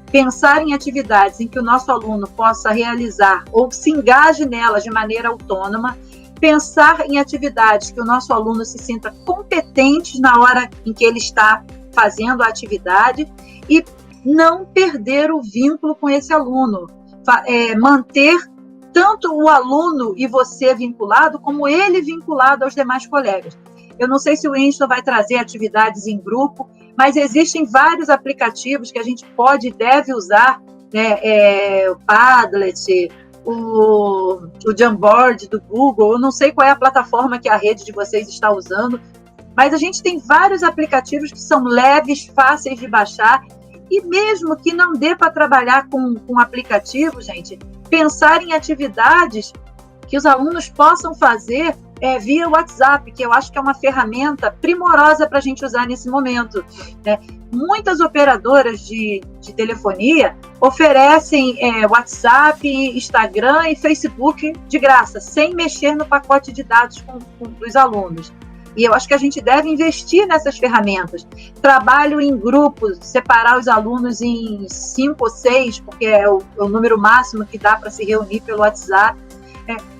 pensar em atividades em que o nosso aluno possa realizar ou se engaje nelas de maneira autônoma, pensar em atividades que o nosso aluno se sinta competente na hora em que ele está fazendo a atividade e não perder o vínculo com esse aluno, manter tanto o aluno e você vinculado, como ele vinculado aos demais colegas. Eu não sei se o Winston vai trazer atividades em grupo, mas existem vários aplicativos que a gente pode e deve usar, né? O Padlet, o Jamboard do Google, eu não sei qual é a plataforma que a rede de vocês está usando, mas a gente tem vários aplicativos que são leves, fáceis de baixar, e mesmo que não dê para trabalhar com aplicativo, gente, pensar em atividades que os alunos possam fazer via WhatsApp, que eu acho que é uma ferramenta primorosa para a gente usar nesse momento, né? Muitas operadoras de telefonia oferecem WhatsApp, Instagram e Facebook de graça, sem mexer no pacote de dados dos alunos. E eu acho que a gente deve investir nessas ferramentas. Trabalho em grupos, separar os alunos em 5 ou 6, porque é o número máximo que dá para se reunir pelo WhatsApp.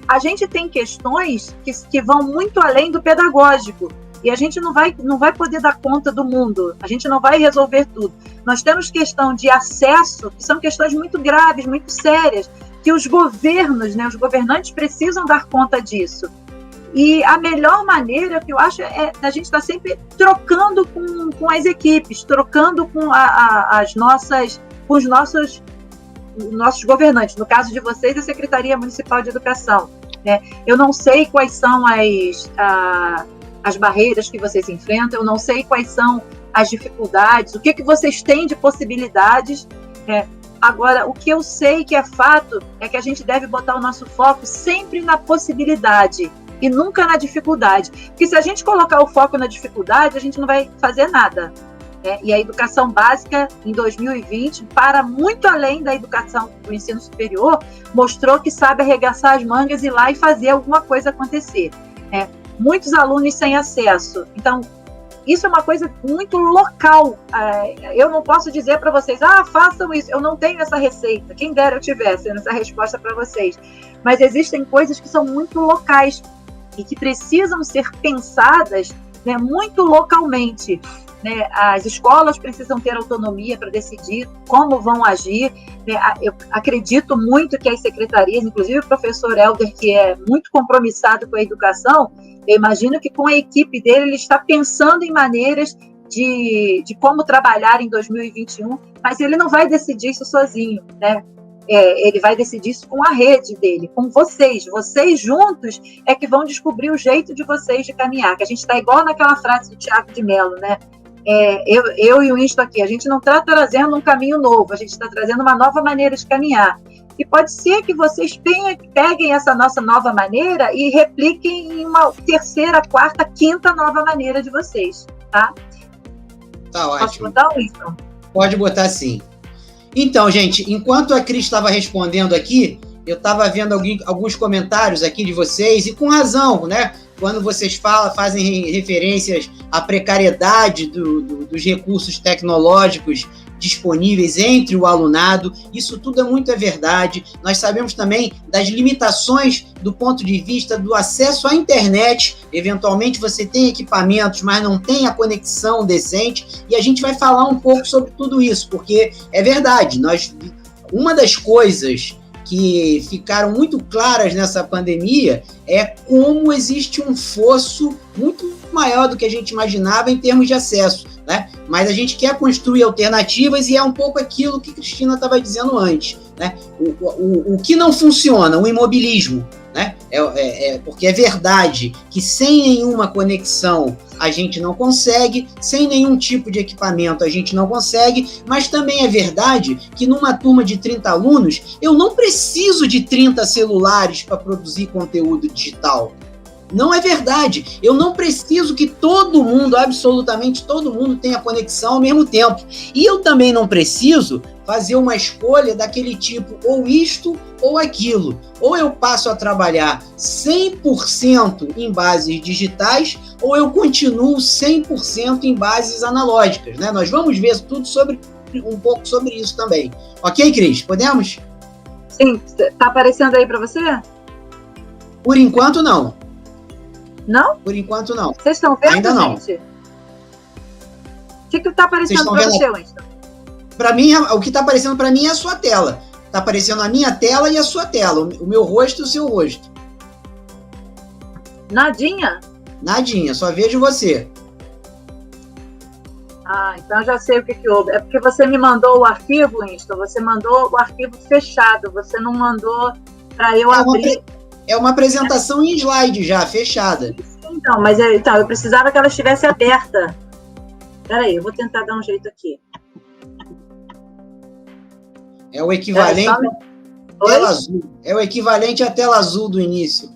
A gente tem questões que vão muito além do pedagógico. E a gente não vai poder dar conta do mundo, a gente não vai resolver tudo. Nós temos questão de acesso, que são questões muito graves, muito sérias, que os governos, né, os governantes precisam dar conta disso. E a melhor maneira, que eu acho, é a gente estar sempre trocando com as equipes, trocando com os nossos governantes. No caso de vocês, a Secretaria Municipal de Educação. Né? Eu não sei quais são as barreiras que vocês enfrentam, eu não sei quais são as dificuldades, o que vocês têm de possibilidades. Agora, o que eu sei que é fato é que a gente deve botar o nosso foco sempre na possibilidade e nunca na dificuldade. Porque se a gente colocar o foco na dificuldade, a gente não vai fazer nada. E a educação básica, em 2020, para muito além da educação do ensino superior, mostrou que sabe arregaçar as mangas e ir lá e fazer alguma coisa acontecer. Muitos alunos sem acesso. Então, isso é uma coisa muito local. Eu não posso dizer para vocês, façam isso. Eu não tenho essa receita. Quem dera eu tivesse essa resposta para vocês. Mas existem coisas que são muito locais e que precisam ser pensadas, né, muito localmente. Né? As escolas precisam ter autonomia para decidir como vão agir. Né? Eu acredito muito que as secretarias, inclusive o professor Helder, que é muito compromissado com a educação, eu imagino que com a equipe dele, ele está pensando em maneiras de como trabalhar em 2021, mas ele não vai decidir isso sozinho, né? Ele vai decidir isso com a rede dele, com vocês. Vocês juntos é que vão descobrir o jeito de vocês de caminhar, que a gente está igual naquela frase do Tiago de Mello, né? Eu e o Insto aqui, a gente não está trazendo um caminho novo, a gente está trazendo uma nova maneira de caminhar. E pode ser que vocês peguem essa nossa nova maneira e repliquem em uma terceira, quarta, quinta nova maneira de vocês, tá? Tá ótimo. Posso botar, Winston? Pode botar sim. Então, gente, enquanto a Cris estava respondendo aqui, eu estava vendo alguns comentários aqui de vocês, e com razão, né? Quando vocês fazem referências à precariedade dos recursos tecnológicos disponíveis entre o alunado, isso tudo é muito verdade. Nós sabemos também das limitações do ponto de vista do acesso à internet. Eventualmente você tem equipamentos, mas não tem a conexão decente, e a gente vai falar um pouco sobre tudo isso, porque é verdade, uma das coisas que ficaram muito claras nessa pandemia é como existe um fosso muito maior do que a gente imaginava em termos de acesso, né? Mas a gente quer construir alternativas e é um pouco aquilo que a Cristina estava dizendo antes, né? O que não funciona, o imobilismo, né? Porque é verdade que sem nenhuma conexão a gente não consegue, sem nenhum tipo de equipamento a gente não consegue, mas também é verdade que numa turma de 30 alunos, eu não preciso de 30 celulares para produzir conteúdo digital. Não é verdade. Eu não preciso que todo mundo, absolutamente todo mundo, tenha conexão ao mesmo tempo. E eu também não preciso fazer uma escolha daquele tipo, ou isto ou aquilo. Ou eu passo a trabalhar 100% em bases digitais, ou eu continuo 100% em bases analógicas, né? Nós vamos ver tudo um pouco sobre isso também. Ok, Cris? Podemos? Sim. Está aparecendo aí para você? Por enquanto, não. Não? Por enquanto, não. Vocês estão vendo, ainda não. gente? O que está aparecendo para você, Winston? Para mim, o que está aparecendo para mim é a sua tela. Está aparecendo a minha tela e a sua tela. O meu rosto e o seu rosto. Nadinha? Nadinha, só vejo você. Então eu já sei o que houve. É porque você me mandou o arquivo, Winston. Você mandou o arquivo fechado. Você não mandou para eu abrir. É uma apresentação em slide já, fechada. Então, mas eu precisava que ela estivesse aberta. Espera aí, eu vou tentar dar um jeito aqui. É o equivalente à tela azul. É o equivalente à tela azul do início.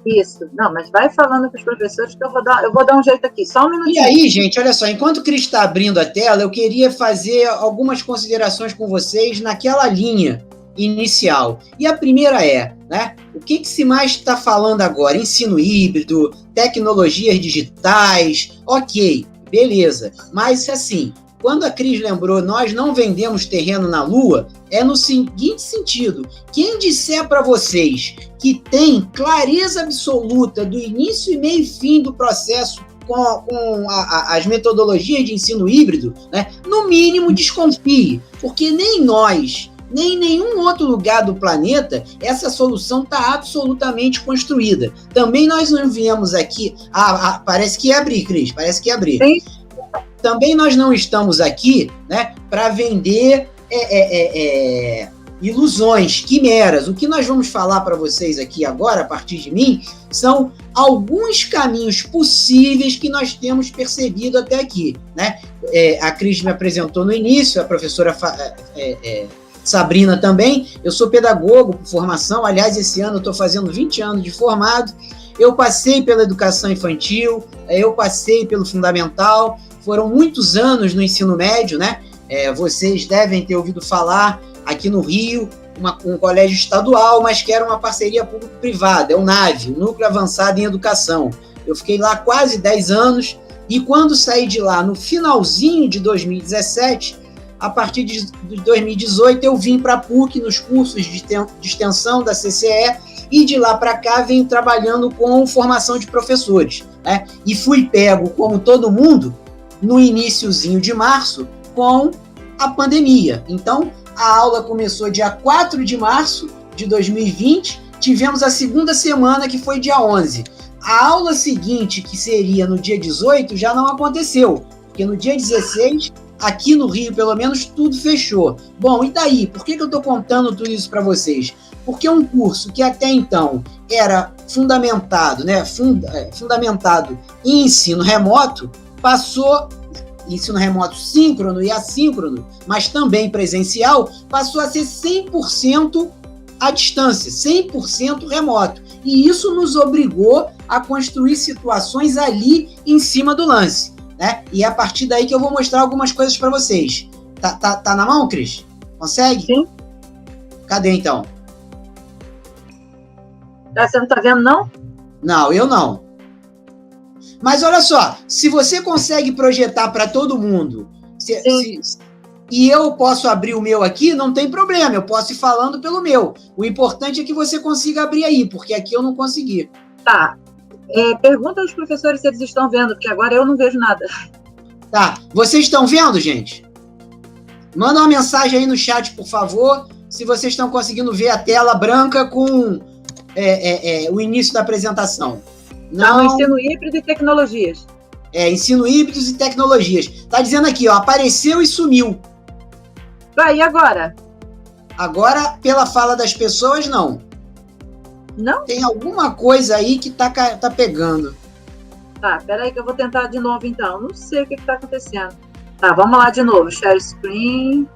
Isso. Não, mas vai falando para os professores que eu vou dar um jeito aqui. Só um minutinho. E aí, gente, olha só. Enquanto o Cris está abrindo a tela, eu queria fazer algumas considerações com vocês naquela linha inicial. E a primeira é, né? O que se mais está falando agora? Ensino híbrido, tecnologias digitais, ok, beleza. Mas, assim, quando a Cris lembrou, nós não vendemos terreno na Lua, é no seguinte sentido: quem disser para vocês que tem clareza absoluta do início, e meio e fim do processo com as metodologias de ensino híbrido, né, no mínimo desconfie, porque nem nós, nem em nenhum outro lugar do planeta, essa solução está absolutamente construída. Também nós não viemos aqui... parece que ia abrir, Cris, parece que ia abrir. Sim. Também nós não estamos aqui, né, para vender ilusões, quimeras. O que nós vamos falar para vocês aqui agora, a partir de mim, são alguns caminhos possíveis que nós temos percebido até aqui, né? A Cris me apresentou no início, a professora Sabrina também. Eu sou pedagogo por formação, aliás, esse ano eu estou fazendo 20 anos de formado. Eu passei pela educação infantil, eu passei pelo fundamental, foram muitos anos no ensino médio, né? Vocês devem ter ouvido falar aqui no Rio, um colégio estadual, mas que era uma parceria público-privada, é o NAVE, o Núcleo Avançado em Educação. Eu fiquei lá quase 10 anos, e quando saí de lá, no finalzinho de 2017, a partir de 2018, eu vim para a PUC, nos cursos de extensão da CCE, e de lá para cá venho trabalhando com formação de professores, né? E fui pego, como todo mundo, no iniciozinho de março, com a pandemia. Então, a aula começou dia 4 de março de 2020, tivemos a segunda semana, que foi dia 11. A aula seguinte, que seria no dia 18, já não aconteceu, porque no dia 16, aqui no Rio, pelo menos, tudo fechou. Bom, e daí? Por que eu estou contando tudo isso para vocês? Porque um curso que até então era fundamentado, né, fundamentado em ensino remoto, passou... ensino remoto síncrono e assíncrono, mas também presencial, passou a ser 100% à distância, 100% remoto. E isso nos obrigou a construir situações ali em cima do lance, né? E é a partir daí que eu vou mostrar algumas coisas para vocês. Tá na mão, Cris? Consegue? Sim. Cadê, então? Você não está vendo, não? Não, eu não. Mas olha só, se você consegue projetar para todo mundo, e eu posso abrir o meu aqui, não tem problema, eu posso ir falando pelo meu. O importante é que você consiga abrir aí, porque aqui eu não consegui. Tá. Pergunta aos professores se eles estão vendo, porque agora eu não vejo nada. Tá. Vocês estão vendo, gente? Manda uma mensagem aí no chat, por favor, se vocês estão conseguindo ver a tela branca com o início da apresentação. Não, ensino híbrido e tecnologias. Ensino híbridos e tecnologias. Tá dizendo aqui, ó, apareceu e sumiu. E agora? Agora, pela fala das pessoas, não. Não? Tem alguma coisa aí que tá pegando. Tá, peraí que eu vou tentar de novo, então. Não sei o que tá acontecendo. Tá, vamos lá de novo. Share screen.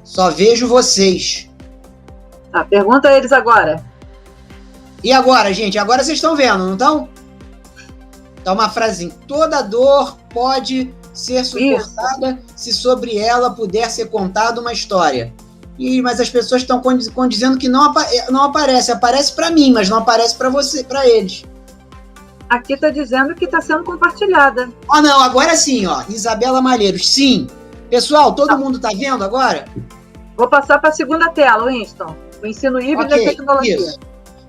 Só vejo vocês. Tá, pergunta a eles agora. E agora, gente? Agora vocês estão vendo, não estão? Tá uma frasinha. Toda dor pode ser suportada se sobre ela puder ser contada uma história. Mas as pessoas estão dizendo que não aparece. Aparece para mim, mas não aparece para você, para eles. Aqui tá dizendo que tá sendo compartilhada. Não, agora sim, ó. Isabela Malheiros, sim. Pessoal, todo mundo tá vendo agora? Vou passar para a segunda tela, Winston. O ensino híbrido e tecnologia. Isso.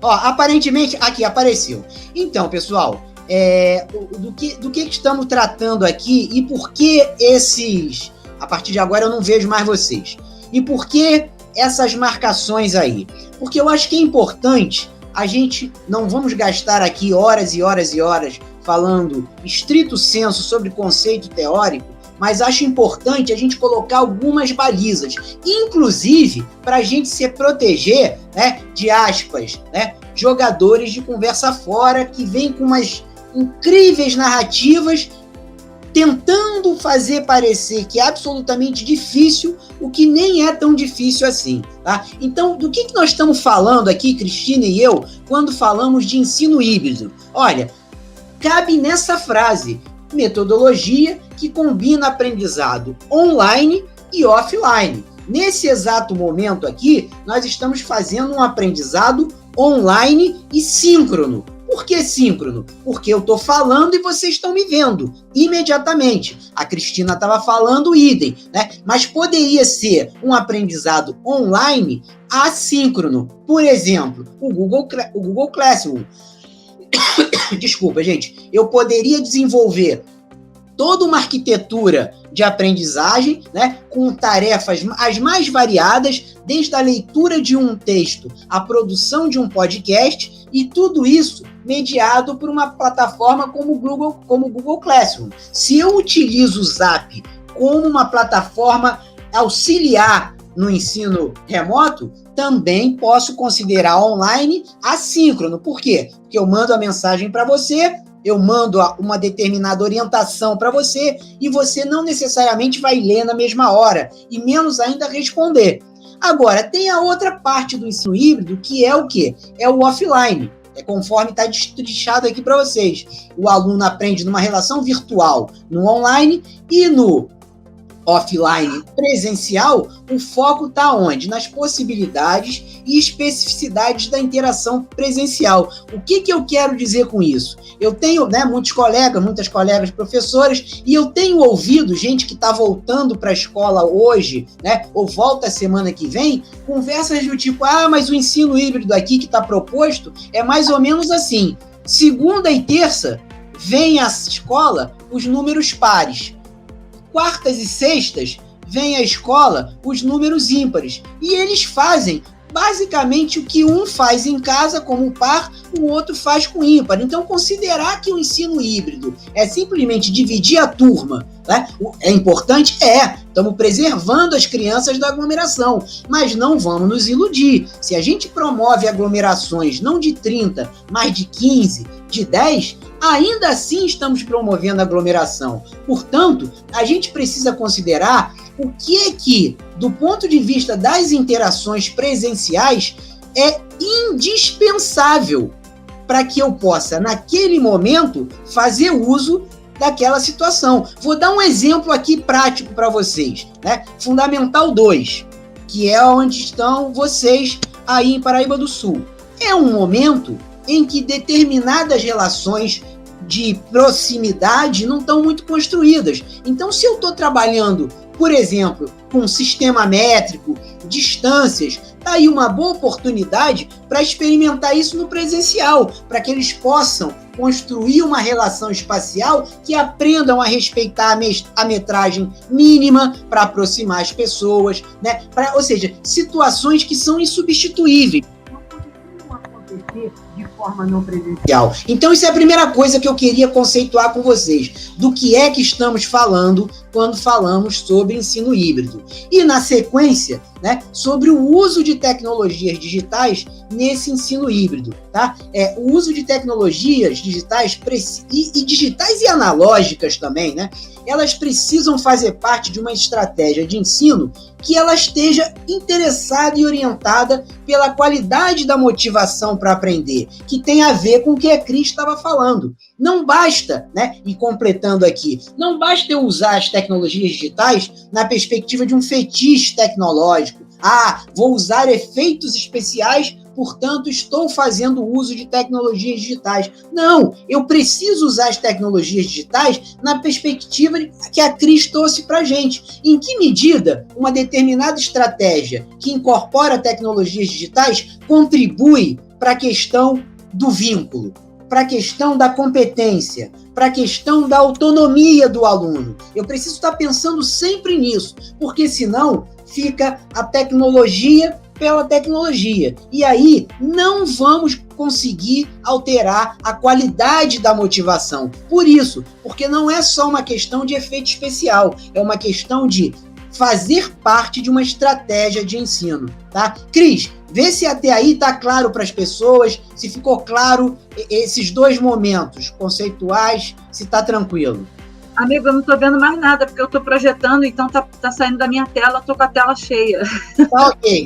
Ó, aparentemente, aqui apareceu. Então, pessoal, do que estamos tratando aqui e por que esses... A partir de agora eu não vejo mais vocês. E por que essas marcações aí? Porque eu acho que é importante, a gente não vamos gastar aqui horas e horas e horas falando estrito senso sobre conceito teórico, mas acho importante a gente colocar algumas balizas, inclusive para a gente se proteger, né, de aspas, né, jogadores de conversa fora que vêm com umas incríveis narrativas tentando fazer parecer que é absolutamente difícil o que nem é tão difícil assim, tá? Então, do que nós estamos falando aqui, Cristina e eu, quando falamos de ensino híbrido? Olha, cabe nessa frase, metodologia que combina aprendizado online e offline. Nesse exato momento aqui, nós estamos fazendo um aprendizado online e síncrono. Por que síncrono? Porque eu estou falando e vocês estão me vendo imediatamente. A Cristina estava falando, idem, né? Mas poderia ser um aprendizado online assíncrono. Por exemplo, o Google Classroom. Desculpa, gente. Eu poderia desenvolver toda uma arquitetura de aprendizagem, né, com tarefas as mais variadas, desde a leitura de um texto, à produção de um podcast, e tudo isso mediado por uma plataforma como o Google Classroom. Se eu utilizo o Zap como uma plataforma auxiliar no ensino remoto, também posso considerar online assíncrono. Por quê? Porque eu mando a mensagem para você, eu mando uma determinada orientação para você e você não necessariamente vai ler na mesma hora e menos ainda responder. Agora, tem a outra parte do ensino híbrido, que é o quê? É o offline. É conforme está destrinchado aqui para vocês. O aluno aprende numa relação virtual no online e no offline presencial, o foco está onde? Nas possibilidades e especificidades da interação presencial. O que eu quero dizer com isso? Eu tenho, né, muitas colegas professoras, e eu tenho ouvido gente que está voltando para a escola hoje, né, ou volta a semana que vem, conversas do tipo, mas o ensino híbrido aqui que está proposto é mais ou menos assim. Segunda e terça, vem à escola os números pares. Quartas e sextas, vem à escola os números ímpares. E eles fazem basicamente o que um faz em casa como par, o outro faz com ímpar. Então, considerar que o ensino híbrido é simplesmente dividir a turma, né? É importante? Estamos preservando as crianças da aglomeração, mas não vamos nos iludir. Se a gente promove aglomerações não de 30, mas de 15, de 10, ainda assim estamos promovendo aglomeração. Portanto, a gente precisa considerar o que, do ponto de vista das interações presenciais, é indispensável para que eu possa, naquele momento, fazer uso daquela situação. Vou dar um exemplo aqui prático para vocês, né? Fundamental 2, que é onde estão vocês aí em Paraíba do Sul. É um momento em que determinadas relações de proximidade não estão muito construídas. Então, se eu estou trabalhando, por exemplo, com sistema métrico, distâncias, está aí uma boa oportunidade para experimentar isso no presencial, para que eles possam construir uma relação espacial que aprendam a respeitar a metragem mínima para aproximar as pessoas, né? Ou seja, situações que são insubstituíveis. De forma não presencial. Então, isso é a primeira coisa que eu queria conceituar com vocês, do que é que estamos falando quando falamos sobre ensino híbrido. E, na sequência, né, sobre o uso de tecnologias digitais nesse ensino híbrido. Tá? O uso de tecnologias digitais e digitais e analógicas também, né? Elas precisam fazer parte de uma estratégia de ensino que ela esteja interessada e orientada pela qualidade da motivação para aprender, que tem a ver com o que a Cris estava falando. Não basta, né, e completando aqui, não basta eu usar as tecnologias digitais na perspectiva de um fetiche tecnológico. Vou usar efeitos especiais, portanto, estou fazendo uso de tecnologias digitais. Não, eu preciso usar as tecnologias digitais na perspectiva que a Cris trouxe para a gente. Em que medida uma determinada estratégia que incorpora tecnologias digitais contribui para a questão do vínculo, para a questão da competência, para a questão da autonomia do aluno. Eu preciso estar pensando sempre nisso, porque senão fica a tecnologia pela tecnologia. E aí não vamos conseguir alterar a qualidade da motivação. Por isso, porque não é só uma questão de efeito especial, é uma questão de fazer parte de uma estratégia de ensino, tá? Cris, vê se até aí está claro para as pessoas, se ficou claro esses dois momentos conceituais, se está tranquilo. Amigo, eu não estou vendo mais nada, porque eu estou projetando, então tá saindo da minha tela, estou com a tela cheia.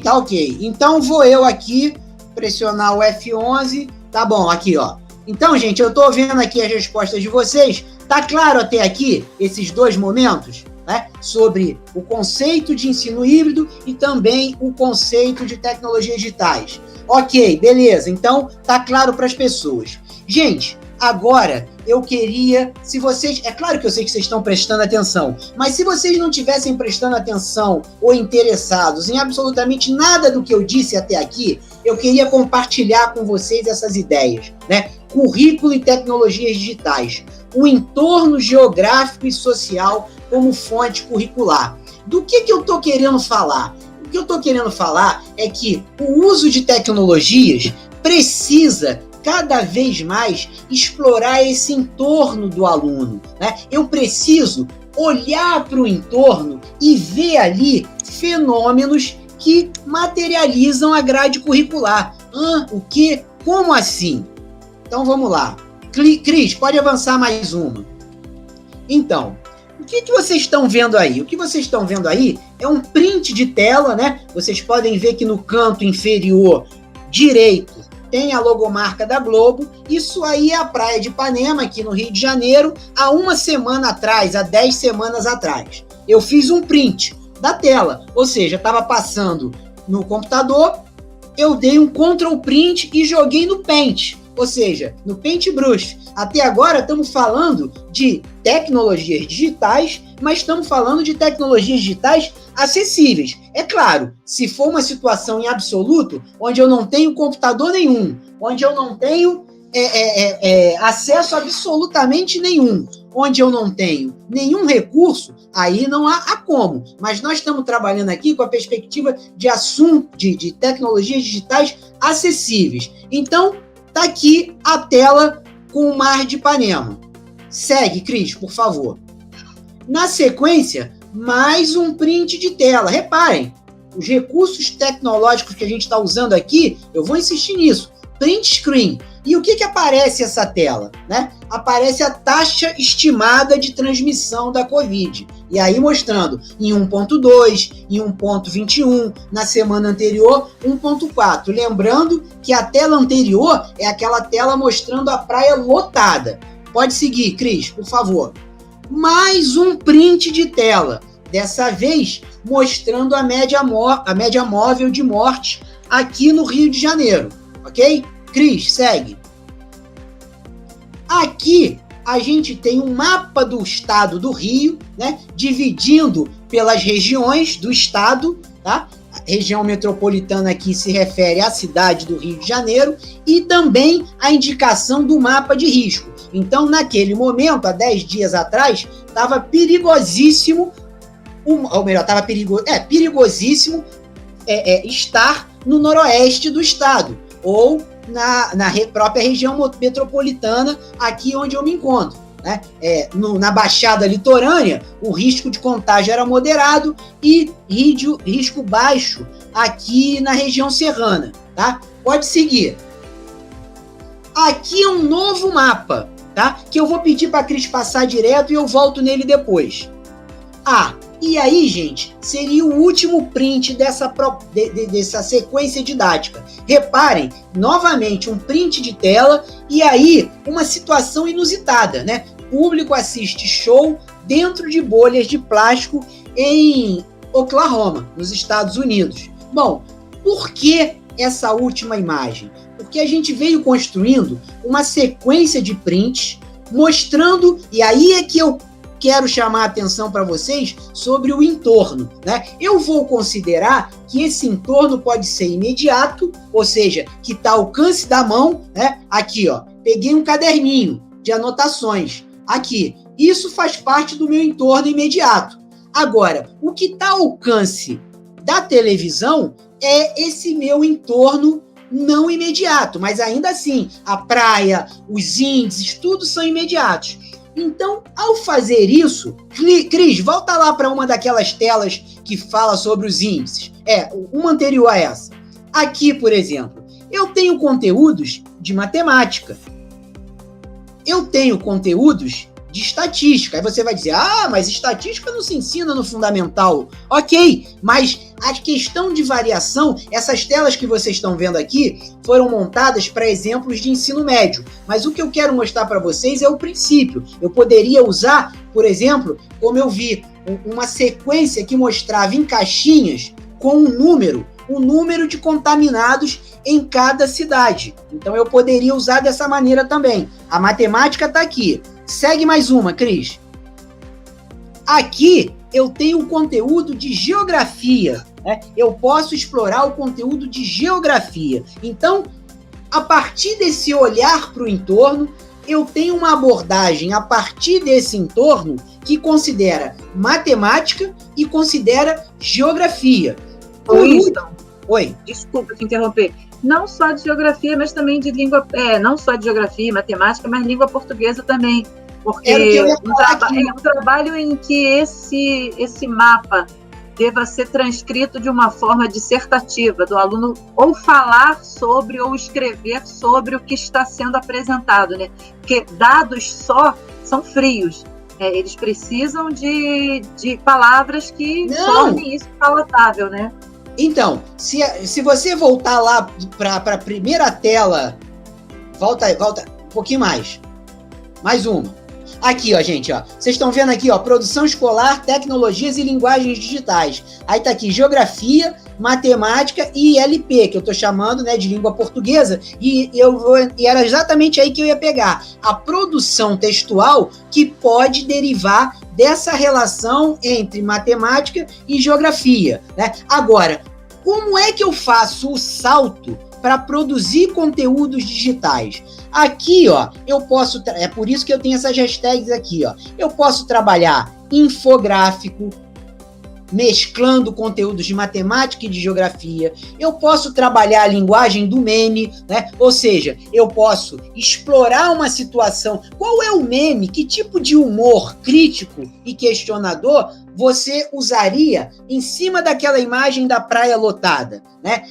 Tá ok. Então vou eu aqui pressionar o F11, tá bom, aqui ó. Então, gente, eu estou vendo aqui as respostas de vocês, tá claro até aqui esses dois momentos? Né? sobre o conceito de ensino híbrido e também o conceito de tecnologias digitais. Ok, beleza, então tá claro para as pessoas. Gente, agora eu queria, se vocês, é claro que eu sei que vocês estão prestando atenção, mas se vocês não estivessem prestando atenção ou interessados em absolutamente nada do que eu disse até aqui, eu queria compartilhar com vocês essas ideias, né? Currículo e tecnologias digitais, o entorno geográfico e social como fonte curricular. Do que eu estou querendo falar? O que eu estou querendo falar é que o uso de tecnologias precisa cada vez mais explorar esse entorno do aluno, né? Eu preciso olhar para o entorno e ver ali fenômenos que materializam a grade curricular. O quê? Como assim? Então vamos lá. Cris, pode avançar mais uma. Então, o que vocês estão vendo aí? O que vocês estão vendo aí é um print de tela, né? Vocês podem ver que no canto inferior direito tem a logomarca da Globo. Isso aí é a Praia de Ipanema, aqui no Rio de Janeiro, há uma semana atrás, há 10 semanas atrás. Eu fiz um print da tela, ou seja, estava passando no computador, eu dei um Ctrl Print e joguei no Paint, ou seja, no Paintbrush. Até agora estamos falando de tecnologias digitais, mas estamos falando de tecnologias digitais acessíveis. É claro, se for uma situação em absoluto, onde eu não tenho computador nenhum, onde eu não tenho acesso absolutamente nenhum, onde eu não tenho nenhum recurso, aí não há como. Mas nós estamos trabalhando aqui com a perspectiva de assunto, de tecnologias digitais acessíveis. Então, tá aqui a tela com o Mar de Ipanema. Segue, Cris, por favor. Na sequência, mais um print de tela. Reparem, os recursos tecnológicos que a gente está usando aqui, eu vou insistir nisso. Print screen. E o que aparece essa tela? Né? Aparece a taxa estimada de transmissão da Covid. E aí mostrando em 1.2, em 1.21, na semana anterior, 1.4. Lembrando que a tela anterior é aquela tela mostrando a praia lotada. Pode seguir, Cris, por favor. Mais um print de tela. Dessa vez mostrando a média móvel de morte aqui no Rio de Janeiro. Ok? Cris, segue. Aqui a gente tem um mapa do estado do Rio, né? Dividindo pelas regiões do estado, tá? A região metropolitana aqui se refere à cidade do Rio de Janeiro e também a indicação do mapa de risco. Então, naquele momento, há 10 dias atrás, estava perigosíssimo, perigosíssimo estar no noroeste do estado, ou na própria região metropolitana, aqui onde eu me encontro. Né? Na Baixada Litorânea, o risco de contágio era moderado e risco baixo aqui na região serrana. Tá? Pode seguir. Aqui é um novo mapa, tá? Que eu vou pedir para a Cris passar direto e eu volto nele depois. E aí, gente, seria o último print dessa sequência didática. Reparem, novamente, um print de tela e aí uma situação inusitada, né? O público assiste show dentro de bolhas de plástico em Oklahoma, nos Estados Unidos. Bom, por que essa última imagem? Porque a gente veio construindo uma sequência de prints mostrando, e aí é que eu quero chamar a atenção para vocês sobre o entorno, né? Eu vou considerar que esse entorno pode ser imediato, ou seja, que está ao alcance da mão, né? Aqui, ó, peguei um caderninho de anotações, aqui. Isso faz parte do meu entorno imediato. Agora, o que está ao alcance da televisão é esse meu entorno não imediato, mas ainda assim, a praia, os índices, tudo são imediatos. Então, ao fazer isso, Cris, volta lá para uma daquelas telas que fala sobre os índices. Uma anterior a essa. Aqui, por exemplo, eu tenho conteúdos de matemática. Eu tenho conteúdos de estatística. Aí você vai dizer, mas estatística não se ensina no fundamental. Ok, mas a questão de variação, essas telas que vocês estão vendo aqui, foram montadas para exemplos de ensino médio. Mas o que eu quero mostrar para vocês é o princípio. Eu poderia usar, por exemplo, como eu vi uma sequência que mostrava em caixinhas com um número de contaminados em cada cidade. Então eu poderia usar dessa maneira também. A matemática está aqui. Segue mais uma, Cris. Aqui eu tenho o conteúdo de geografia, né? Eu posso explorar o conteúdo de geografia. Então, a partir desse olhar para o entorno, eu tenho uma abordagem a partir desse entorno que considera matemática e considera geografia. Oi. Desculpa te interromper. Não só de geografia, mas também de língua... não só de geografia, matemática, mas língua portuguesa também. Porque é um trabalho em que esse mapa deva ser transcrito de uma forma dissertativa, do aluno ou falar sobre ou escrever sobre o que está sendo apresentado, né? Porque dados só são frios. Eles precisam de palavras que tornem isso palatável, né? Então, se você voltar lá para a primeira tela, volta um pouquinho mais. Mais uma. Aqui, ó, gente, ó. Vocês estão vendo aqui, ó, produção escolar, tecnologias e linguagens digitais. Aí tá aqui geografia, matemática e ILP, que eu tô chamando, né, de língua portuguesa, e era exatamente aí que eu ia pegar a produção textual que pode derivar dessa relação entre matemática e geografia, né? Agora, como é que eu faço o salto para produzir conteúdos digitais? Aqui, ó, eu posso... É por isso que eu tenho essas hashtags aqui, ó. Eu posso trabalhar infográfico, mesclando conteúdos de matemática e de geografia. Eu posso trabalhar a linguagem do meme, né? Ou seja, eu posso explorar uma situação. Qual é o meme? Que tipo de humor crítico e questionador você usaria em cima daquela imagem da praia lotada, né?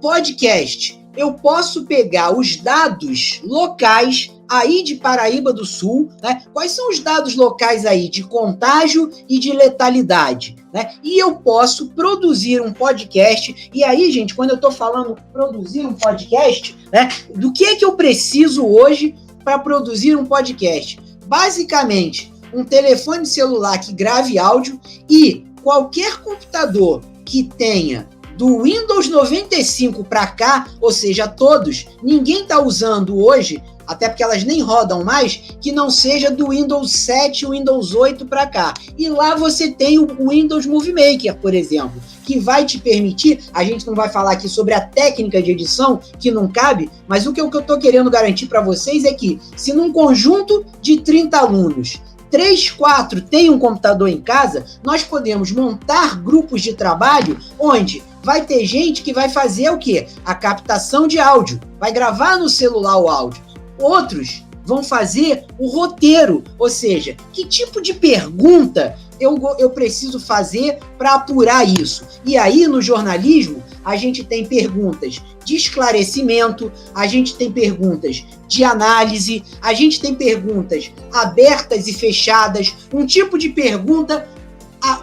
Podcast. Eu posso pegar os dados locais aí de Paraíba do Sul, né? Quais são os dados locais aí de contágio e de letalidade, né? E eu posso produzir um podcast. E aí, gente, quando eu estou falando produzir um podcast, né? Do que é que eu preciso hoje para produzir um podcast? Basicamente, um telefone celular que grave áudio e qualquer computador que tenha do Windows 95 para cá, ou seja, todos, ninguém está usando hoje, até porque elas nem rodam mais, que não seja do Windows 7, Windows 8 para cá. E lá você tem o Windows Movie Maker, por exemplo, que vai te permitir, a gente não vai falar aqui sobre a técnica de edição, que não cabe, mas o que eu estou querendo garantir para vocês é que, se num conjunto de 30 alunos, 3, 4 tem um computador em casa, nós podemos montar grupos de trabalho onde vai ter gente que vai fazer o quê? A captação de áudio, vai gravar no celular o áudio. Outros vão fazer o roteiro, ou seja, que tipo de pergunta eu preciso fazer para apurar isso? E aí, no jornalismo, a gente tem perguntas de esclarecimento, a gente tem perguntas de análise, a gente tem perguntas abertas e fechadas, um tipo de pergunta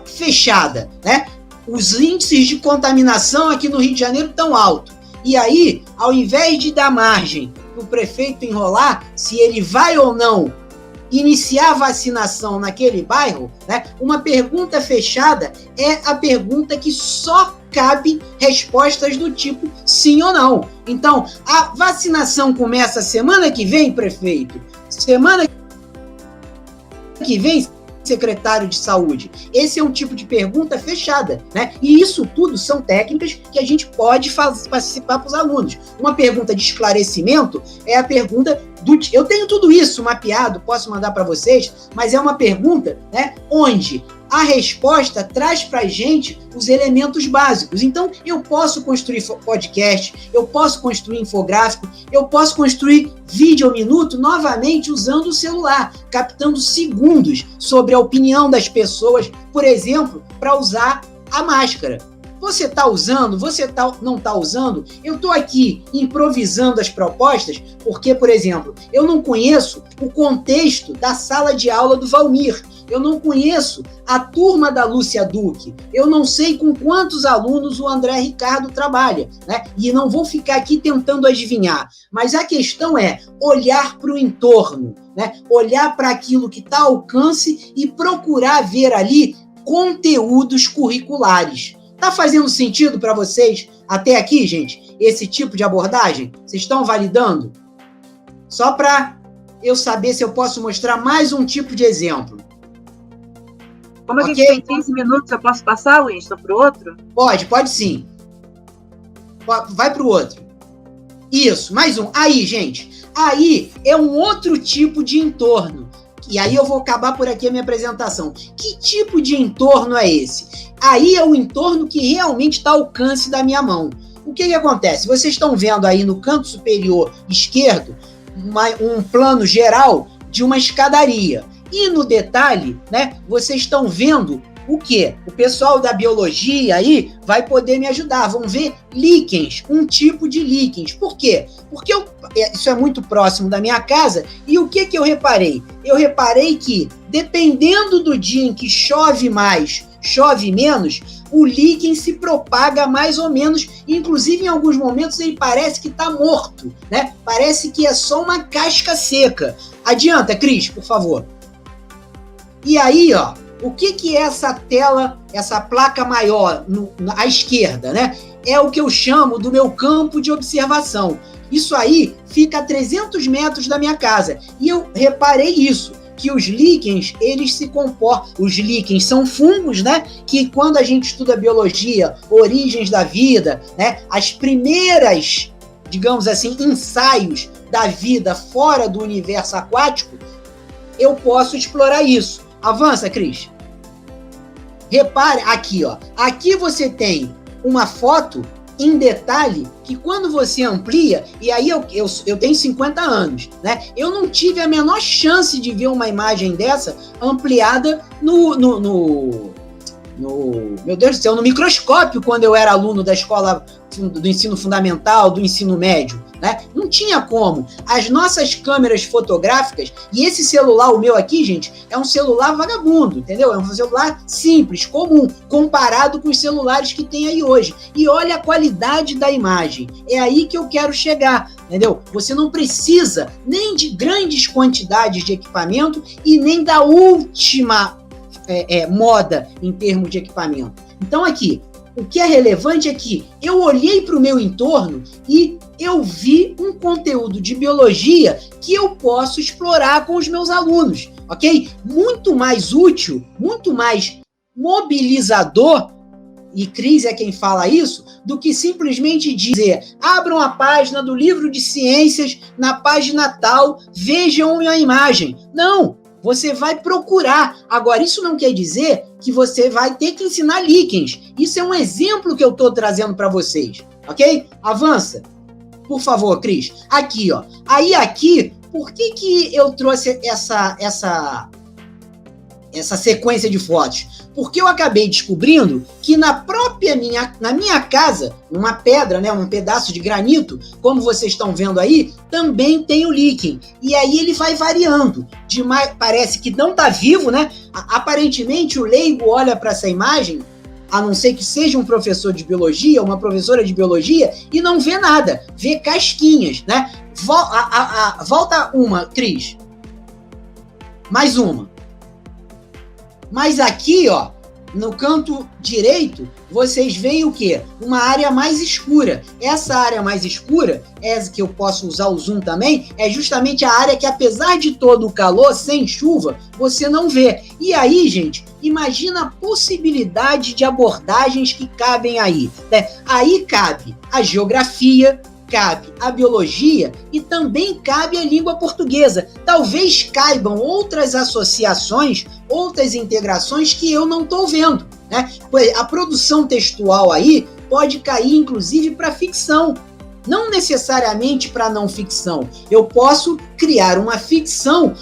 fechada, né? Os índices de contaminação aqui no Rio de Janeiro estão altos. E aí, ao invés de dar margem para o prefeito enrolar, se ele vai ou não iniciar a vacinação naquele bairro, né, uma pergunta fechada é a pergunta que só cabe respostas do tipo sim ou não. Então, a vacinação começa semana que vem, prefeito? Semana que vem, secretário de saúde? Esse é um tipo de pergunta fechada, né? E isso tudo são técnicas que a gente pode participar para os alunos. Uma pergunta de esclarecimento é a pergunta do... Eu tenho tudo isso mapeado, posso mandar para vocês, mas é uma pergunta, né, onde a resposta traz para a gente os elementos básicos. Então, eu posso construir podcast, eu posso construir infográfico, eu posso construir vídeo minuto novamente usando o celular, captando segundos sobre a opinião das pessoas, por exemplo, para usar a máscara. Você está usando? Você não está usando? Eu estou aqui improvisando as propostas porque, por exemplo, eu não conheço o contexto da sala de aula do Valmir. Eu não conheço a turma da Lúcia Duque. Eu não sei com quantos alunos o André Ricardo trabalha, né? E não vou ficar aqui tentando adivinhar. Mas a questão é olhar para o entorno, né? Olhar para aquilo que está ao alcance e procurar ver ali conteúdos curriculares. Tá fazendo sentido para vocês até aqui, gente? Esse tipo de abordagem? Vocês estão validando? Só para eu saber se eu posso mostrar mais um tipo de exemplo. Como a gente tem 15 minutos, eu posso passar, Winston, para o outro? Pode sim. Vai para o outro. Isso, mais um. Aí, gente, aí é um outro tipo de entorno. E aí eu vou acabar por aqui a minha apresentação. Que tipo de entorno é esse? Aí é o entorno que realmente está ao alcance da minha mão. O que acontece? Vocês estão vendo aí no canto superior esquerdo um plano geral de uma escadaria. E no detalhe, né, vocês estão vendo o quê? O pessoal da biologia aí vai poder me ajudar. Vão ver líquens, um tipo de líquens. Por quê? Porque isso é muito próximo da minha casa. E o que eu reparei? Eu reparei que, dependendo do dia em que chove mais, chove menos, o líquen se propaga mais ou menos. Inclusive, em alguns momentos, ele parece que está morto, né? Parece que é só uma casca seca. Adianta, Cris, por favor. E aí, ó, o que é essa tela, essa placa maior à esquerda, né? É o que eu chamo do meu campo de observação. Isso aí fica a 300 metros da minha casa. E eu reparei isso, que os líquens, eles se comportam... Os líquens são fungos, né? Que quando a gente estuda biologia, origens da vida, né? As primeiras, digamos assim, ensaios da vida fora do universo aquático, eu posso explorar isso. Avança, Cris. Repare aqui, ó. Aqui você tem uma foto em detalhe que quando você amplia, e aí eu tenho 50 anos, né? Eu não tive a menor chance de ver uma imagem dessa ampliada meu Deus do céu, no microscópio, quando eu era aluno da escola do ensino fundamental, do ensino médio, né? Não tinha como. As nossas câmeras fotográficas, e esse celular, o meu aqui, gente, é um celular vagabundo, entendeu? É um celular simples, comum, comparado com os celulares que tem aí hoje. E olha a qualidade da imagem. É aí que eu quero chegar, entendeu? Você não precisa nem de grandes quantidades de equipamento e nem da última moda em termos de equipamento. Então aqui, o que é relevante é que eu olhei para o meu entorno e eu vi um conteúdo de biologia que eu posso explorar com os meus alunos, ok? Muito mais útil, muito mais mobilizador, e Cris é quem fala isso, do que simplesmente dizer, abram a página do livro de ciências, na página tal, vejam a imagem. Não! Você vai procurar. Agora, isso não quer dizer que você vai ter que ensinar líquens. Isso é um exemplo que eu estou trazendo para vocês, ok? Avança. Por favor, Cris. Aqui, ó. Aí, aqui, por que eu trouxe essa sequência de fotos? Porque eu acabei descobrindo que na minha casa, numa pedra, né, um pedaço de granito, como vocês estão vendo aí, também tem o líquen. E aí ele vai variando. Parece que não está vivo, né? Aparentemente o leigo olha para essa imagem, a não ser que seja um professor de biologia, uma professora de biologia, e não vê nada, vê casquinhas, né? Volta uma, Cris. Mais uma. Mas aqui, ó, no canto direito, vocês veem o quê? Uma área mais escura. Essa área mais escura, essa que eu posso usar o zoom também, é justamente a área que, apesar de todo o calor, sem chuva, você não vê. E aí, gente, imagina a possibilidade de abordagens que cabem aí, né? Aí cabe a geografia, cabe a biologia e também cabe a língua portuguesa. Talvez caibam outras associações, outras integrações que eu não estou vendo, né? A produção textual aí pode cair, inclusive, para ficção. Não necessariamente para não ficção. Eu posso criar uma ficção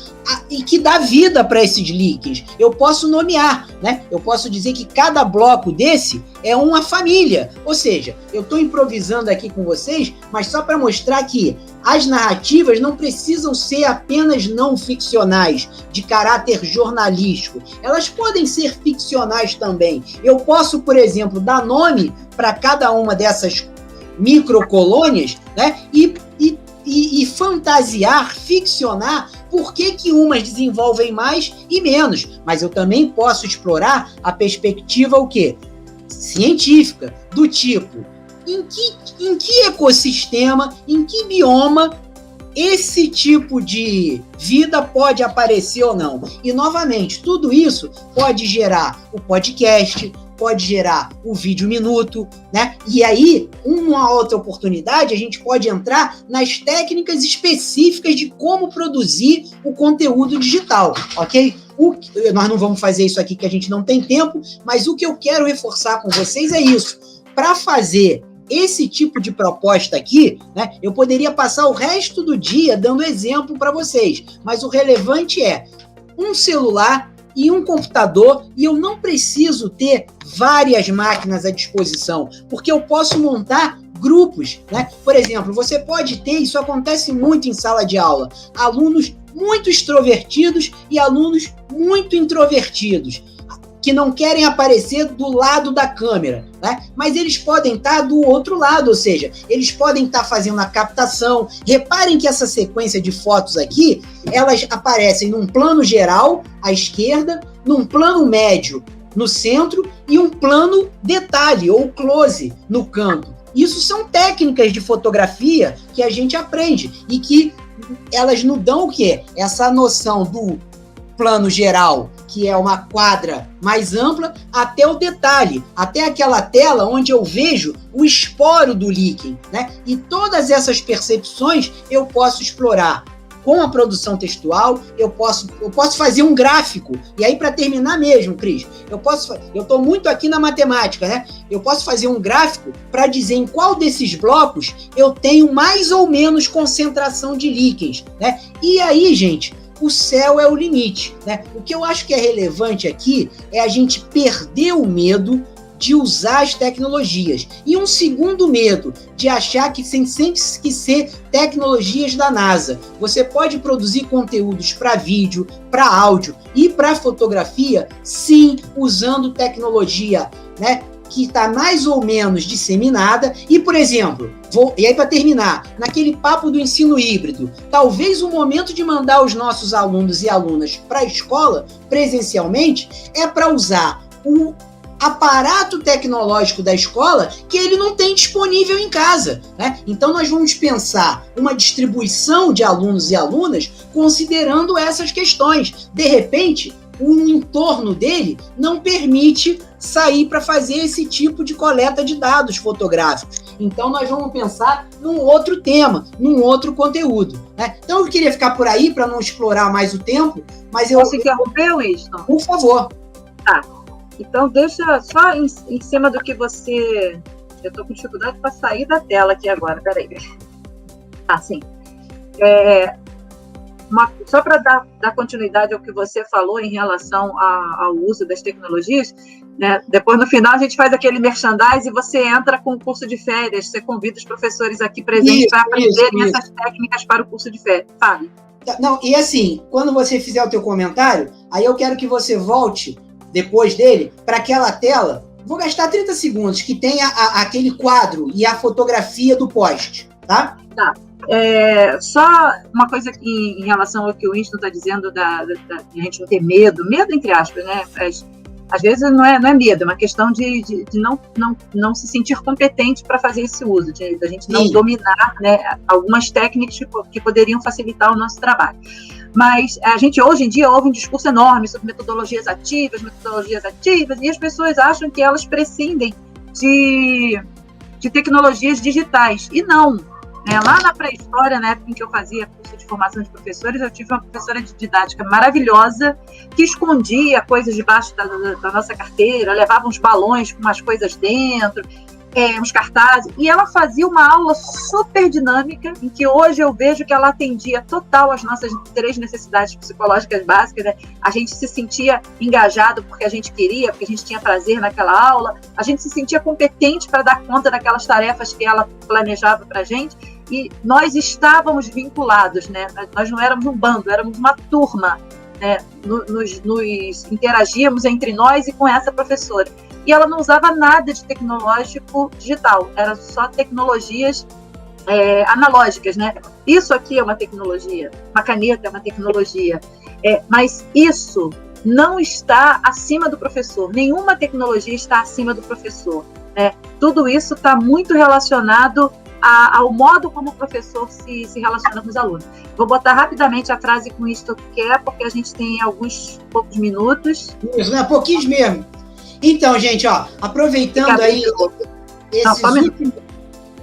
e que dá vida para esses líquens. Eu posso nomear, né? Eu posso dizer que cada bloco desse é uma família. Ou seja, eu estou improvisando aqui com vocês, mas só para mostrar que as narrativas não precisam ser apenas não ficcionais, de caráter jornalístico. Elas podem ser ficcionais também. Eu posso, por exemplo, dar nome para cada uma dessas microcolônias, né? E fantasiar, ficcionar por que umas desenvolvem mais e menos, mas eu também posso explorar a perspectiva o quê? Científica, do tipo, em que ecossistema, em que bioma esse tipo de vida pode aparecer ou não. E, novamente, tudo isso pode gerar o podcast, pode gerar o vídeo minuto, né? E aí, uma outra oportunidade, a gente pode entrar nas técnicas específicas de como produzir o conteúdo digital, ok? Nós não vamos fazer isso aqui que a gente não tem tempo, mas o que eu quero reforçar com vocês é isso. Para fazer esse tipo de proposta aqui, né, eu poderia passar o resto do dia dando exemplo para vocês, mas o relevante é um celular e um computador, e eu não preciso ter várias máquinas à disposição, porque eu posso montar grupos, né? Por exemplo, você pode ter, isso acontece muito em sala de aula, alunos muito extrovertidos e alunos muito introvertidos, que não querem aparecer do lado da câmera, né? Mas eles podem estar do outro lado, ou seja, eles podem estar fazendo a captação. Reparem que essa sequência de fotos aqui, elas aparecem num plano geral, à esquerda, num plano médio, no centro, e um plano detalhe, ou close, no canto. Isso são técnicas de fotografia que a gente aprende, e que elas nos dão o quê? Essa noção do plano geral, que é uma quadra mais ampla, até o detalhe, até aquela tela onde eu vejo o esporo do líquen, né? E todas essas percepções eu posso explorar com a produção textual, eu posso fazer um gráfico. E aí, para terminar mesmo, Cris, eu estou muito aqui na matemática, né? Eu posso fazer um gráfico para dizer em qual desses blocos eu tenho mais ou menos concentração de líquens, né? E aí, gente, o céu é o limite, né? O que eu acho que é relevante aqui é a gente perder o medo de usar as tecnologias. E um segundo medo, de achar que tem sempre que ser tecnologias da NASA. Você pode produzir conteúdos para vídeo, para áudio e para fotografia, sim, usando tecnologia, né, que está mais ou menos disseminada. E, por exemplo, e aí para terminar, naquele papo do ensino híbrido, talvez o momento de mandar os nossos alunos e alunas para a escola, presencialmente, é para usar o aparato tecnológico da escola que ele não tem disponível em casa, né? Então nós vamos pensar uma distribuição de alunos e alunas considerando essas questões. De repente, o entorno dele não permite sair para fazer esse tipo de coleta de dados fotográficos. Então nós vamos pensar num outro tema, num outro conteúdo, né? Então eu queria ficar por aí para não explorar mais o tempo, mas Posso interromper, Winston? Por favor. Tá. Então, deixa só em cima do que você... Eu estou com dificuldade para sair da tela aqui agora, peraí. Sim. Só para dar continuidade ao que você falou em relação ao uso das tecnologias, né? Depois, no final, a gente faz aquele merchandise e você entra com o curso de férias, você convida os professores aqui presentes para aprenderem essas técnicas para o curso de férias. Fale. Não, e assim, quando você fizer o teu comentário, aí eu quero que você volte depois dele, para aquela tela, vou gastar 30 segundos, que tem aquele quadro e a fotografia do post, tá? Tá. Só uma coisa em relação ao que o Winston está dizendo, de a gente não ter medo entre aspas, né? Às vezes não é medo, é uma questão de não se sentir competente para fazer esse uso, da gente não dominar, né, algumas técnicas que poderiam facilitar o nosso trabalho. Mas a gente hoje em dia ouve um discurso enorme sobre metodologias ativas, e as pessoas acham que elas prescindem de tecnologias digitais, e não. Lá na pré-história, na época em que eu fazia curso de formação de professores, eu tive uma professora de didática maravilhosa que escondia coisas debaixo da nossa carteira, levava uns balões com umas coisas dentro, uns cartazes, e ela fazia uma aula super dinâmica, em que hoje eu vejo que ela atendia total às nossas 3 necessidades psicológicas básicas, né? A gente se sentia engajado porque a gente queria, porque a gente tinha prazer naquela aula, a gente se sentia competente para dar conta daquelas tarefas que ela planejava para a gente, e nós estávamos vinculados, né? Nós não éramos um bando, éramos uma turma, né? Nos interagíamos entre nós e com essa professora. E ela não usava nada de tecnológico digital, era só tecnologias analógicas, né? Isso aqui é uma tecnologia, uma caneta é uma tecnologia, mas isso não está acima do professor, nenhuma tecnologia está acima do professor, né? Tudo isso está muito relacionado ao modo como o professor se relaciona com os alunos. Vou botar rapidamente a frase com isto que porque a gente tem alguns poucos minutos. Isso, né? Pouquinhos mesmo. Então, gente, ó, aproveitando aí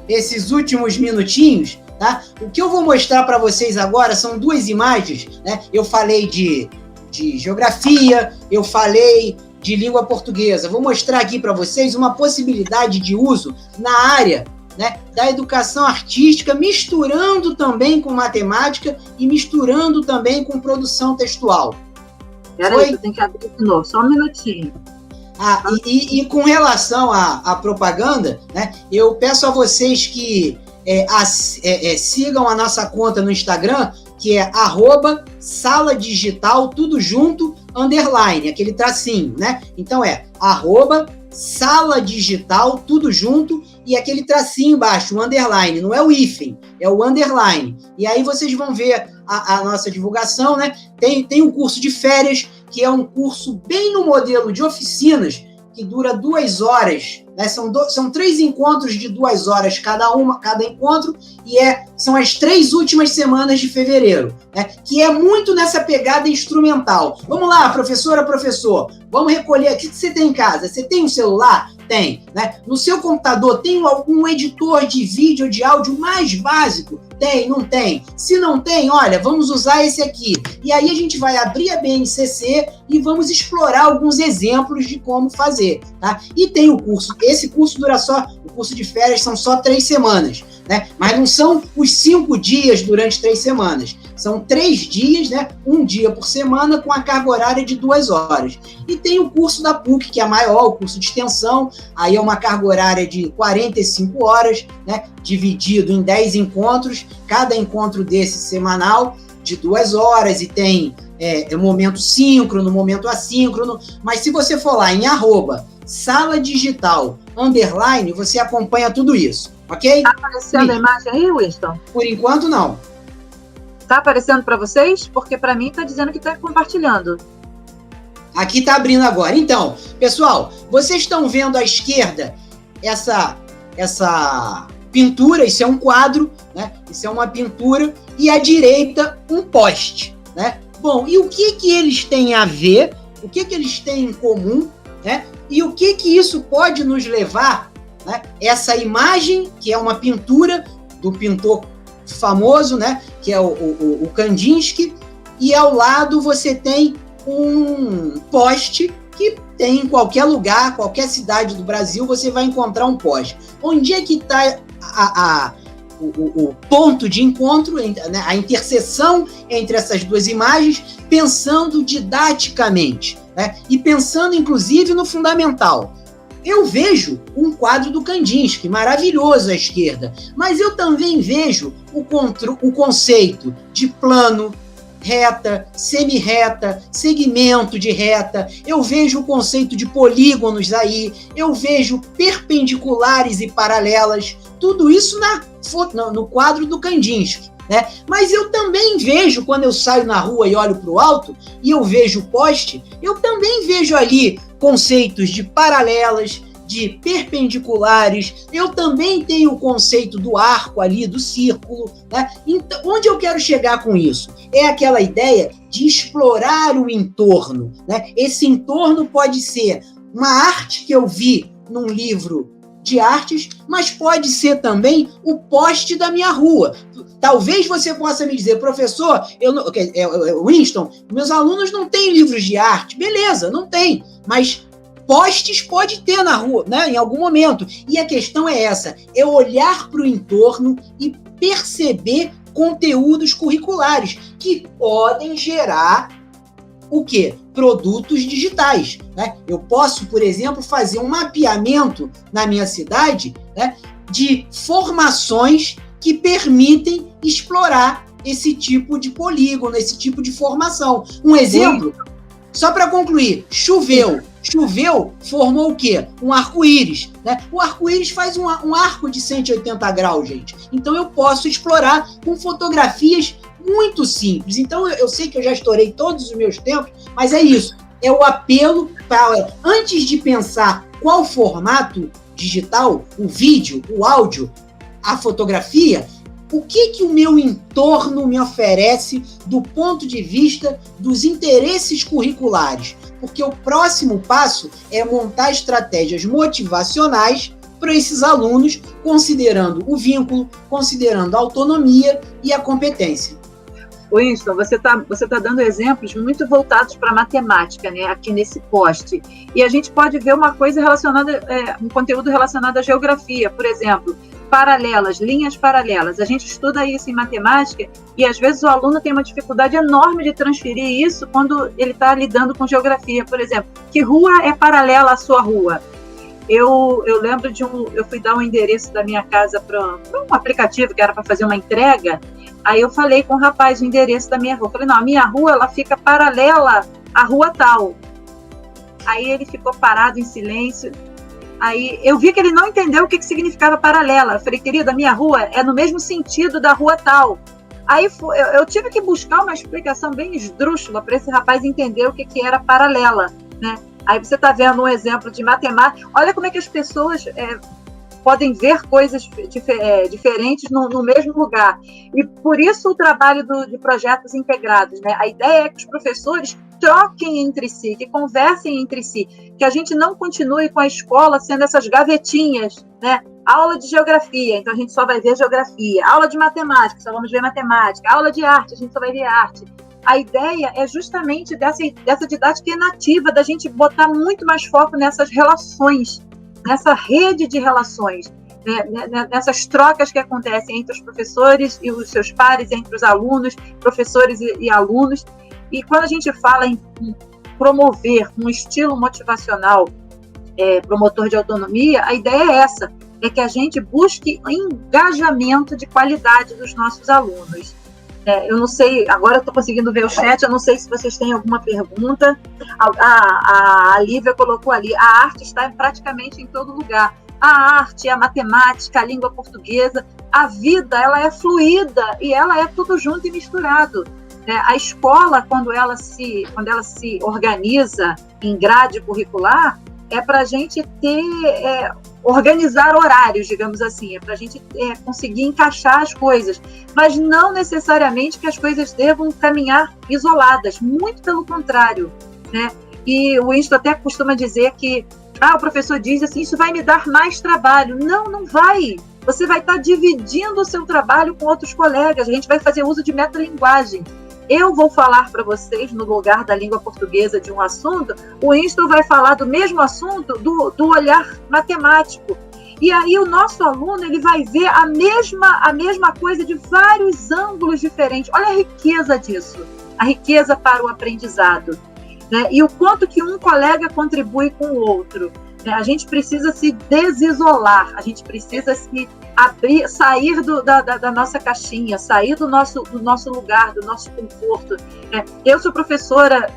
esses últimos minutinhos, tá? O que eu vou mostrar para vocês agora são duas imagens, né? Eu falei de geografia, eu falei de língua portuguesa. Vou mostrar aqui para vocês uma possibilidade de uso na área, né, da educação artística, misturando também com matemática e misturando também com produção textual. Peraí, eu tenho que abrir de novo, só um minutinho. E com relação à propaganda, né, eu peço a vocês que sigam a nossa conta no Instagram, que é @saladigital, tudo junto, _, aquele tracinho, né? Então @saladigital, tudo junto, e aquele tracinho embaixo, o underline, não é o hífen, é o underline. E aí vocês vão ver a nossa divulgação, né? Tem um curso de férias, que é um curso bem no modelo de oficinas, que dura 2 horas, né? São 3 encontros de 2 horas cada encontro, e são as 3 últimas semanas de fevereiro, né? Que é muito nessa pegada instrumental. Vamos lá, professora, professor, vamos recolher. O que você tem em casa? Você tem um celular? Tem, né? No seu computador tem algum editor de vídeo ou de áudio mais básico? Tem, não tem? Se não tem, olha, vamos usar esse aqui. E aí a gente vai abrir a BNCC e vamos explorar alguns exemplos de como fazer, tá? E tem o curso. Esse curso o curso de férias são só 3 semanas, né? Mas não são os 5 dias durante 3 semanas. São 3 dias, né? 1 dia por semana, com a carga horária de 2 horas. E tem o curso da PUC, que é maior, o curso de extensão. Aí é uma carga horária de 45 horas, né? Dividido em 10 encontros. Cada encontro desse semanal de 2 horas, e tem momento síncrono, momento assíncrono. Mas se você for lá em @saladigital_, você acompanha tudo isso, ok? Tá aparecendo a imagem aí, Winston? Por enquanto, não. Tá aparecendo para vocês? Porque para mim tá dizendo que tá compartilhando. Aqui tá abrindo agora. Então, pessoal, vocês estão vendo à esquerda essa pintura, isso é um quadro, né? Isso é uma pintura, e à direita um poste, né? Bom, e o que eles têm a ver? O que eles têm em comum, né? E o que isso pode nos levar, né? Essa imagem, que é uma pintura do pintor famoso, né? Que é o Kandinsky, e ao lado você tem um poste que tem em qualquer lugar, qualquer cidade do Brasil, você vai encontrar um poste. Onde é que está o ponto de encontro, né, a interseção entre essas duas imagens, pensando didaticamente, né, e pensando inclusive no fundamental. Eu vejo um quadro do Kandinsky, maravilhoso à esquerda, mas eu também vejo o conceito de plano, reta, semi-reta, segmento de reta, eu vejo o conceito de polígonos aí, eu vejo perpendiculares e paralelas, tudo isso no quadro do Kandinsky, né? Mas eu também vejo, quando eu saio na rua e olho para o alto, e eu vejo o poste, eu também vejo ali conceitos de paralelas, de perpendiculares, eu também tenho o conceito do arco ali, do círculo, né? Então, onde eu quero chegar com isso? É aquela ideia de explorar o entorno, né? Esse entorno pode ser uma arte que eu vi num livro de artes, mas pode ser também o poste da minha rua. Talvez você possa me dizer, professor, Winston, meus alunos não têm livros de arte. Beleza, não tem, mas postes pode ter na rua, né, em algum momento. E a questão é essa, é olhar para o entorno e perceber conteúdos curriculares que podem gerar o quê? Produtos digitais, né? Eu posso, por exemplo, fazer um mapeamento na minha cidade, né, de formações que permitem explorar esse tipo de polígono, esse tipo de formação. Um exemplo, só para concluir, choveu. Choveu, formou o quê? Um arco-íris, né? O arco-íris faz um arco de 180 graus, gente. Então eu posso explorar com fotografias muito simples. Então eu sei que eu já estourei todos os meus tempos, mas é isso. É o apelo para, antes de pensar qual formato digital, o vídeo, o áudio, a fotografia, o que o meu entorno me oferece do ponto de vista dos interesses curriculares? Porque o próximo passo é montar estratégias motivacionais para esses alunos, considerando o vínculo, considerando a autonomia e a competência. Winston, você tá dando exemplos muito voltados para a matemática, né, aqui nesse post. E a gente pode ver uma coisa relacionada, um conteúdo relacionado à geografia, por exemplo, paralelas, linhas paralelas. A gente estuda isso em matemática e às vezes o aluno tem uma dificuldade enorme de transferir isso quando ele está lidando com geografia. Por exemplo, que rua é paralela à sua rua? Eu lembro eu fui dar um endereço da minha casa para um aplicativo que era para fazer uma entrega. Aí eu falei com o rapaz o endereço da minha rua. Eu falei, não, a minha rua ela fica paralela à rua tal. Aí ele ficou parado em silêncio. Aí eu vi que ele não entendeu o que significava paralela. Eu falei, querida, a minha rua é no mesmo sentido da rua tal. Aí eu tive que buscar uma explicação bem esdrúxula para esse rapaz entender o que era paralela, né? Aí você está vendo um exemplo de matemática. Olha como é que as pessoas podem ver coisas diferentes no mesmo lugar. E por isso o trabalho de projetos integrados, né? A ideia é que os professores troquem entre si, que conversem entre si, que a gente não continue com a escola sendo essas gavetinhas, né? Aula de geografia, então a gente só vai ver geografia. Aula de matemática, só vamos ver matemática. Aula de arte, a gente só vai ver arte. A ideia é justamente dessa didática inativa, da gente botar muito mais foco nessas relações, nessa rede de relações, né, nessas trocas que acontecem entre os professores e os seus pares, entre os alunos, professores e alunos. E quando a gente fala em promover um estilo motivacional, promotor de autonomia, a ideia é essa, é que a gente busque engajamento de qualidade dos nossos alunos. Eu não sei, agora eu estou conseguindo ver o chat, eu não sei se vocês têm alguma pergunta. A Lívia colocou ali, a arte está praticamente em todo lugar. A arte, a matemática, a língua portuguesa, a vida, ela é fluida e ela é tudo junto e misturado. A escola, quando ela se organiza em grade curricular, é para a gente organizar horários, digamos assim, é para a gente conseguir encaixar as coisas, mas não necessariamente que as coisas devam caminhar isoladas, muito pelo contrário, né? E o Winston até costuma dizer que o professor diz assim, isso vai me dar mais trabalho. Não vai. Você vai estar dividindo o seu trabalho com outros colegas, a gente vai fazer uso de metalinguagem. Eu vou falar para vocês, no lugar da língua portuguesa de um assunto, o Winston vai falar do mesmo assunto do olhar matemático. E aí o nosso aluno ele vai ver a mesma coisa de vários ângulos diferentes. Olha a riqueza disso, a riqueza para o aprendizado, né? E o quanto que um colega contribui com o outro. A gente precisa se desisolar, a gente precisa se abrir, sair da nossa caixinha, sair do nosso lugar, do nosso conforto. Eu sou professora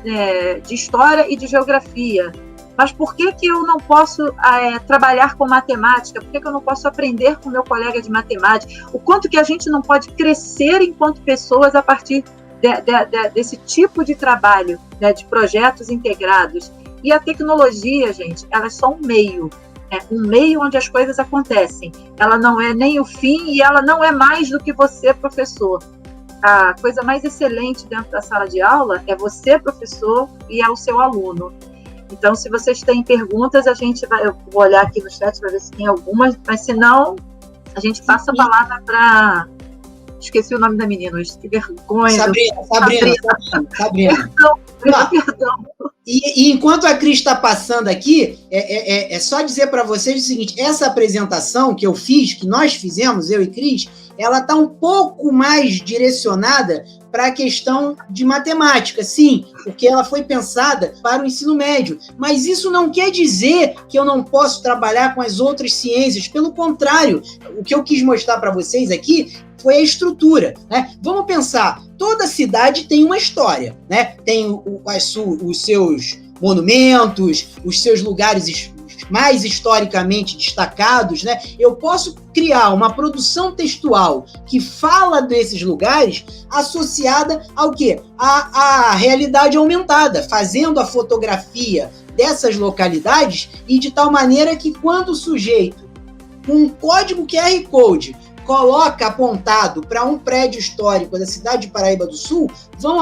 de História e de Geografia, mas por que eu não posso trabalhar com matemática? Por que eu não posso aprender com meu colega de matemática? O quanto que a gente não pode crescer enquanto pessoas a partir desse tipo de trabalho, né, de projetos integrados. E a tecnologia, gente, ela é só um meio onde as coisas acontecem. Ela não é nem o fim e ela não é mais do que você, professor. A coisa mais excelente dentro da sala de aula é você, professor, e é o seu aluno. Então, se vocês têm perguntas, eu vou olhar aqui no chat para ver se tem algumas, mas se não, a gente passa a palavra para... Esqueci o nome da menina, que vergonha. Sabrina. Perdão. E enquanto a Cris está passando aqui, é só dizer para vocês o seguinte, essa apresentação que eu fiz, que nós fizemos, eu e Cris, ela está um pouco mais direcionada para a questão de matemática, sim, porque ela foi pensada para o ensino médio. Mas isso não quer dizer que eu não posso trabalhar com as outras ciências. Pelo contrário, o que eu quis mostrar para vocês aqui foi a estrutura, né? Vamos pensar, toda cidade tem uma história, né? Tem os monumentos, os seus lugares mais historicamente destacados, né? Eu posso criar uma produção textual que fala desses lugares associada ao quê? A realidade aumentada, fazendo a fotografia dessas localidades e de tal maneira que quando o sujeito, com um código QR Code, coloca apontado para um prédio histórico da cidade de Paraíba do Sul, vai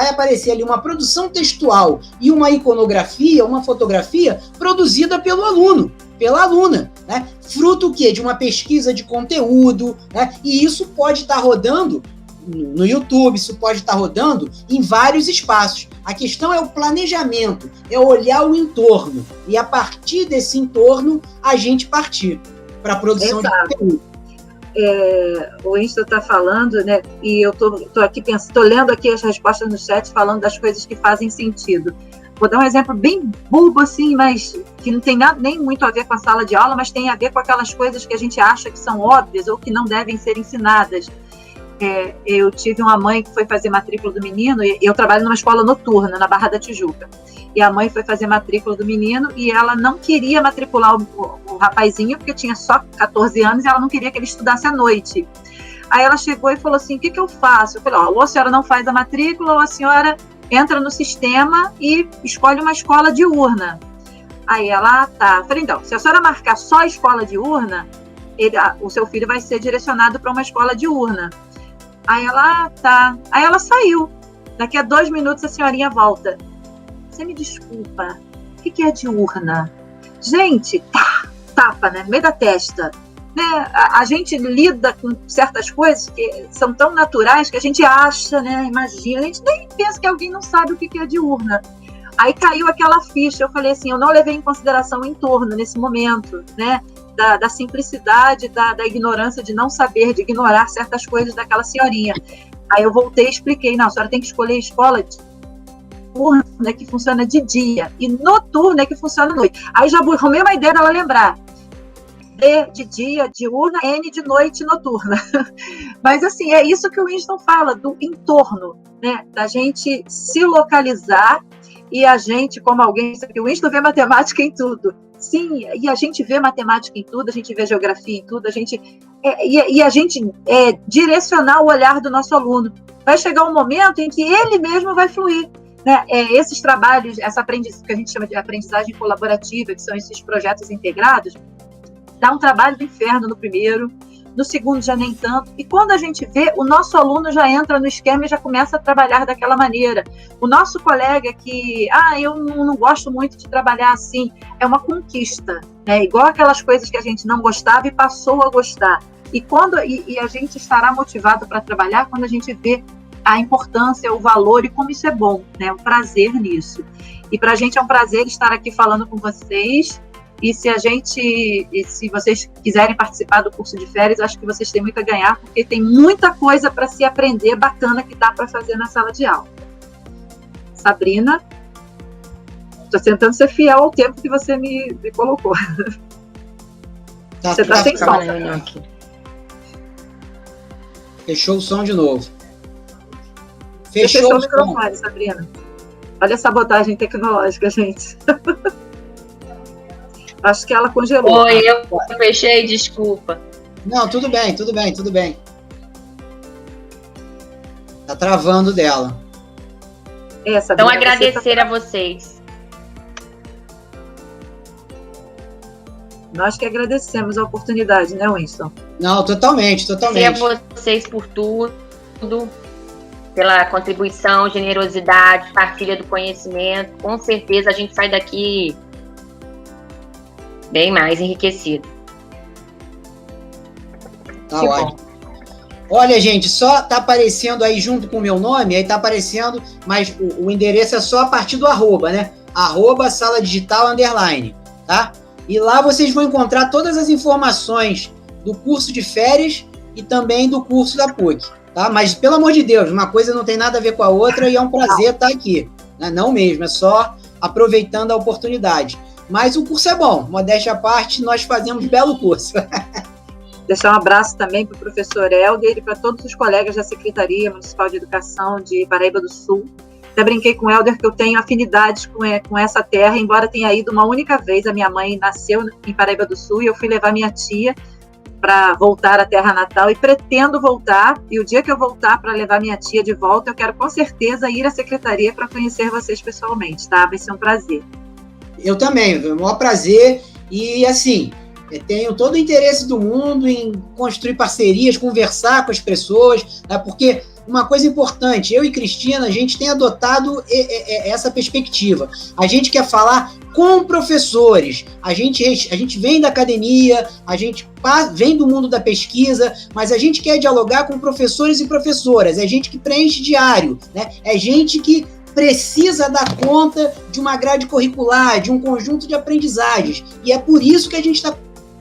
aparecer ali uma produção textual e uma iconografia, uma fotografia produzida pelo aluno, pela aluna, né? Fruto o quê? De uma pesquisa de conteúdo, né? E isso pode estar rodando no YouTube, isso pode estar rodando em vários espaços. A questão é o planejamento, é olhar o entorno e a partir desse entorno a gente partir para a produção de conteúdo. O Winston está falando, né? E eu tô aqui pensando, estou lendo aqui as respostas no chat, falando das coisas que fazem sentido. Vou dar um exemplo bem bobo, assim, mas que não tem nada, nem muito a ver com a sala de aula, mas tem a ver com aquelas coisas que a gente acha que são óbvias ou que não devem ser ensinadas. Eu tive uma mãe que foi fazer matrícula do menino, e eu trabalho numa escola noturna, na Barra da Tijuca. E a mãe foi fazer matrícula do menino e ela não queria matricular o rapazinho, porque tinha só 14 anos e ela não queria que ele estudasse à noite. Aí ela chegou e falou assim, o que eu faço? Eu falei, ou a senhora não faz a matrícula, ou a senhora entra no sistema e escolhe uma escola diurna. Aí ela, tá. Eu falei, então, se a senhora marcar só a escola diurna, o seu filho vai ser direcionado para uma escola diurna. Aí ela, tá. Aí ela saiu. Daqui a 2 minutos a senhorinha volta. Você me desculpa, o que é diurna? Gente, tapa, né? No meio da testa. Né? A gente lida com certas coisas que são tão naturais que a gente acha, né? Imagina, a gente nem pensa que alguém não sabe o que é diurna. Aí caiu aquela ficha, eu falei assim, eu não levei em consideração o entorno nesse momento, né? Da simplicidade, da ignorância, de não saber, de ignorar certas coisas daquela senhorinha. Aí eu voltei e expliquei, não, a senhora tem que escolher a escola diurna, né, que funciona de dia, e noturna, que funciona à noite. Aí já arrumei uma ideia dela lembrar. D de dia, diurna, N de noite, noturna. Mas assim, é isso que o Winston fala, do entorno, né, da gente se localizar e a gente, como alguém, o Winston vê matemática em tudo. Sim, e a gente vê matemática em tudo, a gente vê geografia em tudo, a gente direcionar o olhar do nosso aluno. Vai chegar um momento em que ele mesmo vai fluir. Né? Esses trabalhos, essa aprendizagem que a gente chama de aprendizagem colaborativa, que são esses projetos integrados, dá um trabalho do inferno no primeiro, no segundo já nem tanto, e quando a gente vê, o nosso aluno já entra no esquema e já começa a trabalhar daquela maneira. O nosso colega que, eu não gosto muito de trabalhar assim, é uma conquista, né? Igual aquelas coisas que a gente não gostava e passou a gostar. E a gente estará motivado para trabalhar quando a gente vê a importância, o valor e como isso é bom, né? O prazer nisso. E para a gente é um prazer estar aqui falando com vocês. E se vocês quiserem participar do curso de férias, eu acho que vocês têm muito a ganhar, porque tem muita coisa para se aprender bacana que dá para fazer na sala de aula. Sabrina, estou tentando ser fiel ao tempo que você me colocou. Você está sem som. Fechou o som de novo. Fechou o microfone, Sabrina. Olha a sabotagem tecnológica, gente. Acho que ela congelou. Oi, eu fechei, desculpa. Não, tudo bem. Tá travando dela. Então, agradecer a vocês. Nós que agradecemos a oportunidade, né, Winston? Não, totalmente. Agradecer a vocês por tudo, pela contribuição, generosidade, partilha do conhecimento. Com certeza a gente sai daqui bem mais enriquecido. Tá ótimo. Olha, gente, só tá aparecendo aí junto com o meu nome, aí tá aparecendo, mas o endereço é só a partir do arroba, né? @saladigital_, tá? E lá vocês vão encontrar todas as informações do curso de férias e também do curso da PUC, tá? Mas, pelo amor de Deus, uma coisa não tem nada a ver com a outra e é um prazer estar aqui, né? Não mesmo, é só aproveitando a oportunidade. Mas o curso é bom, modéstia à parte, nós fazemos belo curso. Deixar um abraço também para o professor Helder e para todos os colegas da Secretaria Municipal de Educação de Paraíba do Sul, Até brinquei com o Helder que eu tenho afinidades com essa terra, embora tenha ido uma única vez. A minha mãe nasceu em Paraíba do Sul e eu fui levar minha tia para voltar à terra natal e pretendo voltar. E o dia que eu voltar para levar minha tia de volta, eu quero com certeza ir à secretaria para conhecer vocês pessoalmente, tá? Vai ser um prazer. Eu também, é o maior prazer. E assim, eu tenho todo o interesse do mundo em construir parcerias, conversar com as pessoas, né? Porque uma coisa importante, eu e Cristina, a gente tem adotado essa perspectiva. A gente quer falar com professores, a gente vem da academia, a gente vem do mundo da pesquisa, mas a gente quer dialogar com professores e professoras, é gente que preenche diário, né? É gente que precisa dar conta de uma grade curricular, de um conjunto de aprendizagens, e é por isso que a gente está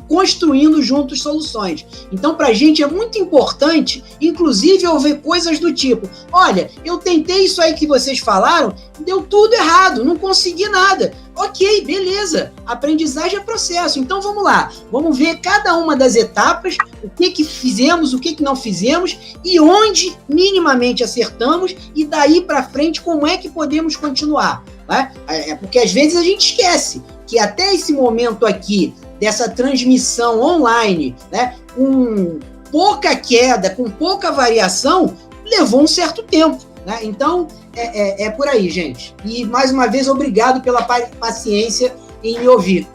construindo juntos soluções. Então, para a gente é muito importante, inclusive, ouvir coisas do tipo: olha, eu tentei isso aí que vocês falaram, deu tudo errado, não consegui nada. Ok, beleza, aprendizagem é processo. Então, vamos lá, vamos ver cada uma das etapas, o que fizemos, o que não fizemos, e onde minimamente acertamos, e daí para frente, como é que podemos continuar. Né? Porque às vezes a gente esquece que até esse momento aqui, dessa transmissão online, né, com pouca queda, com pouca variação, levou um certo tempo, né? Então, é por aí, gente. E, mais uma vez, obrigado pela paciência em me ouvir.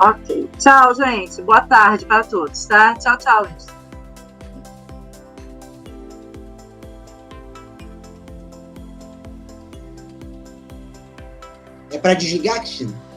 Ok. Tchau, gente. Boa tarde para todos, tá? Tchau, tchau, gente. É para desligar, Cristina?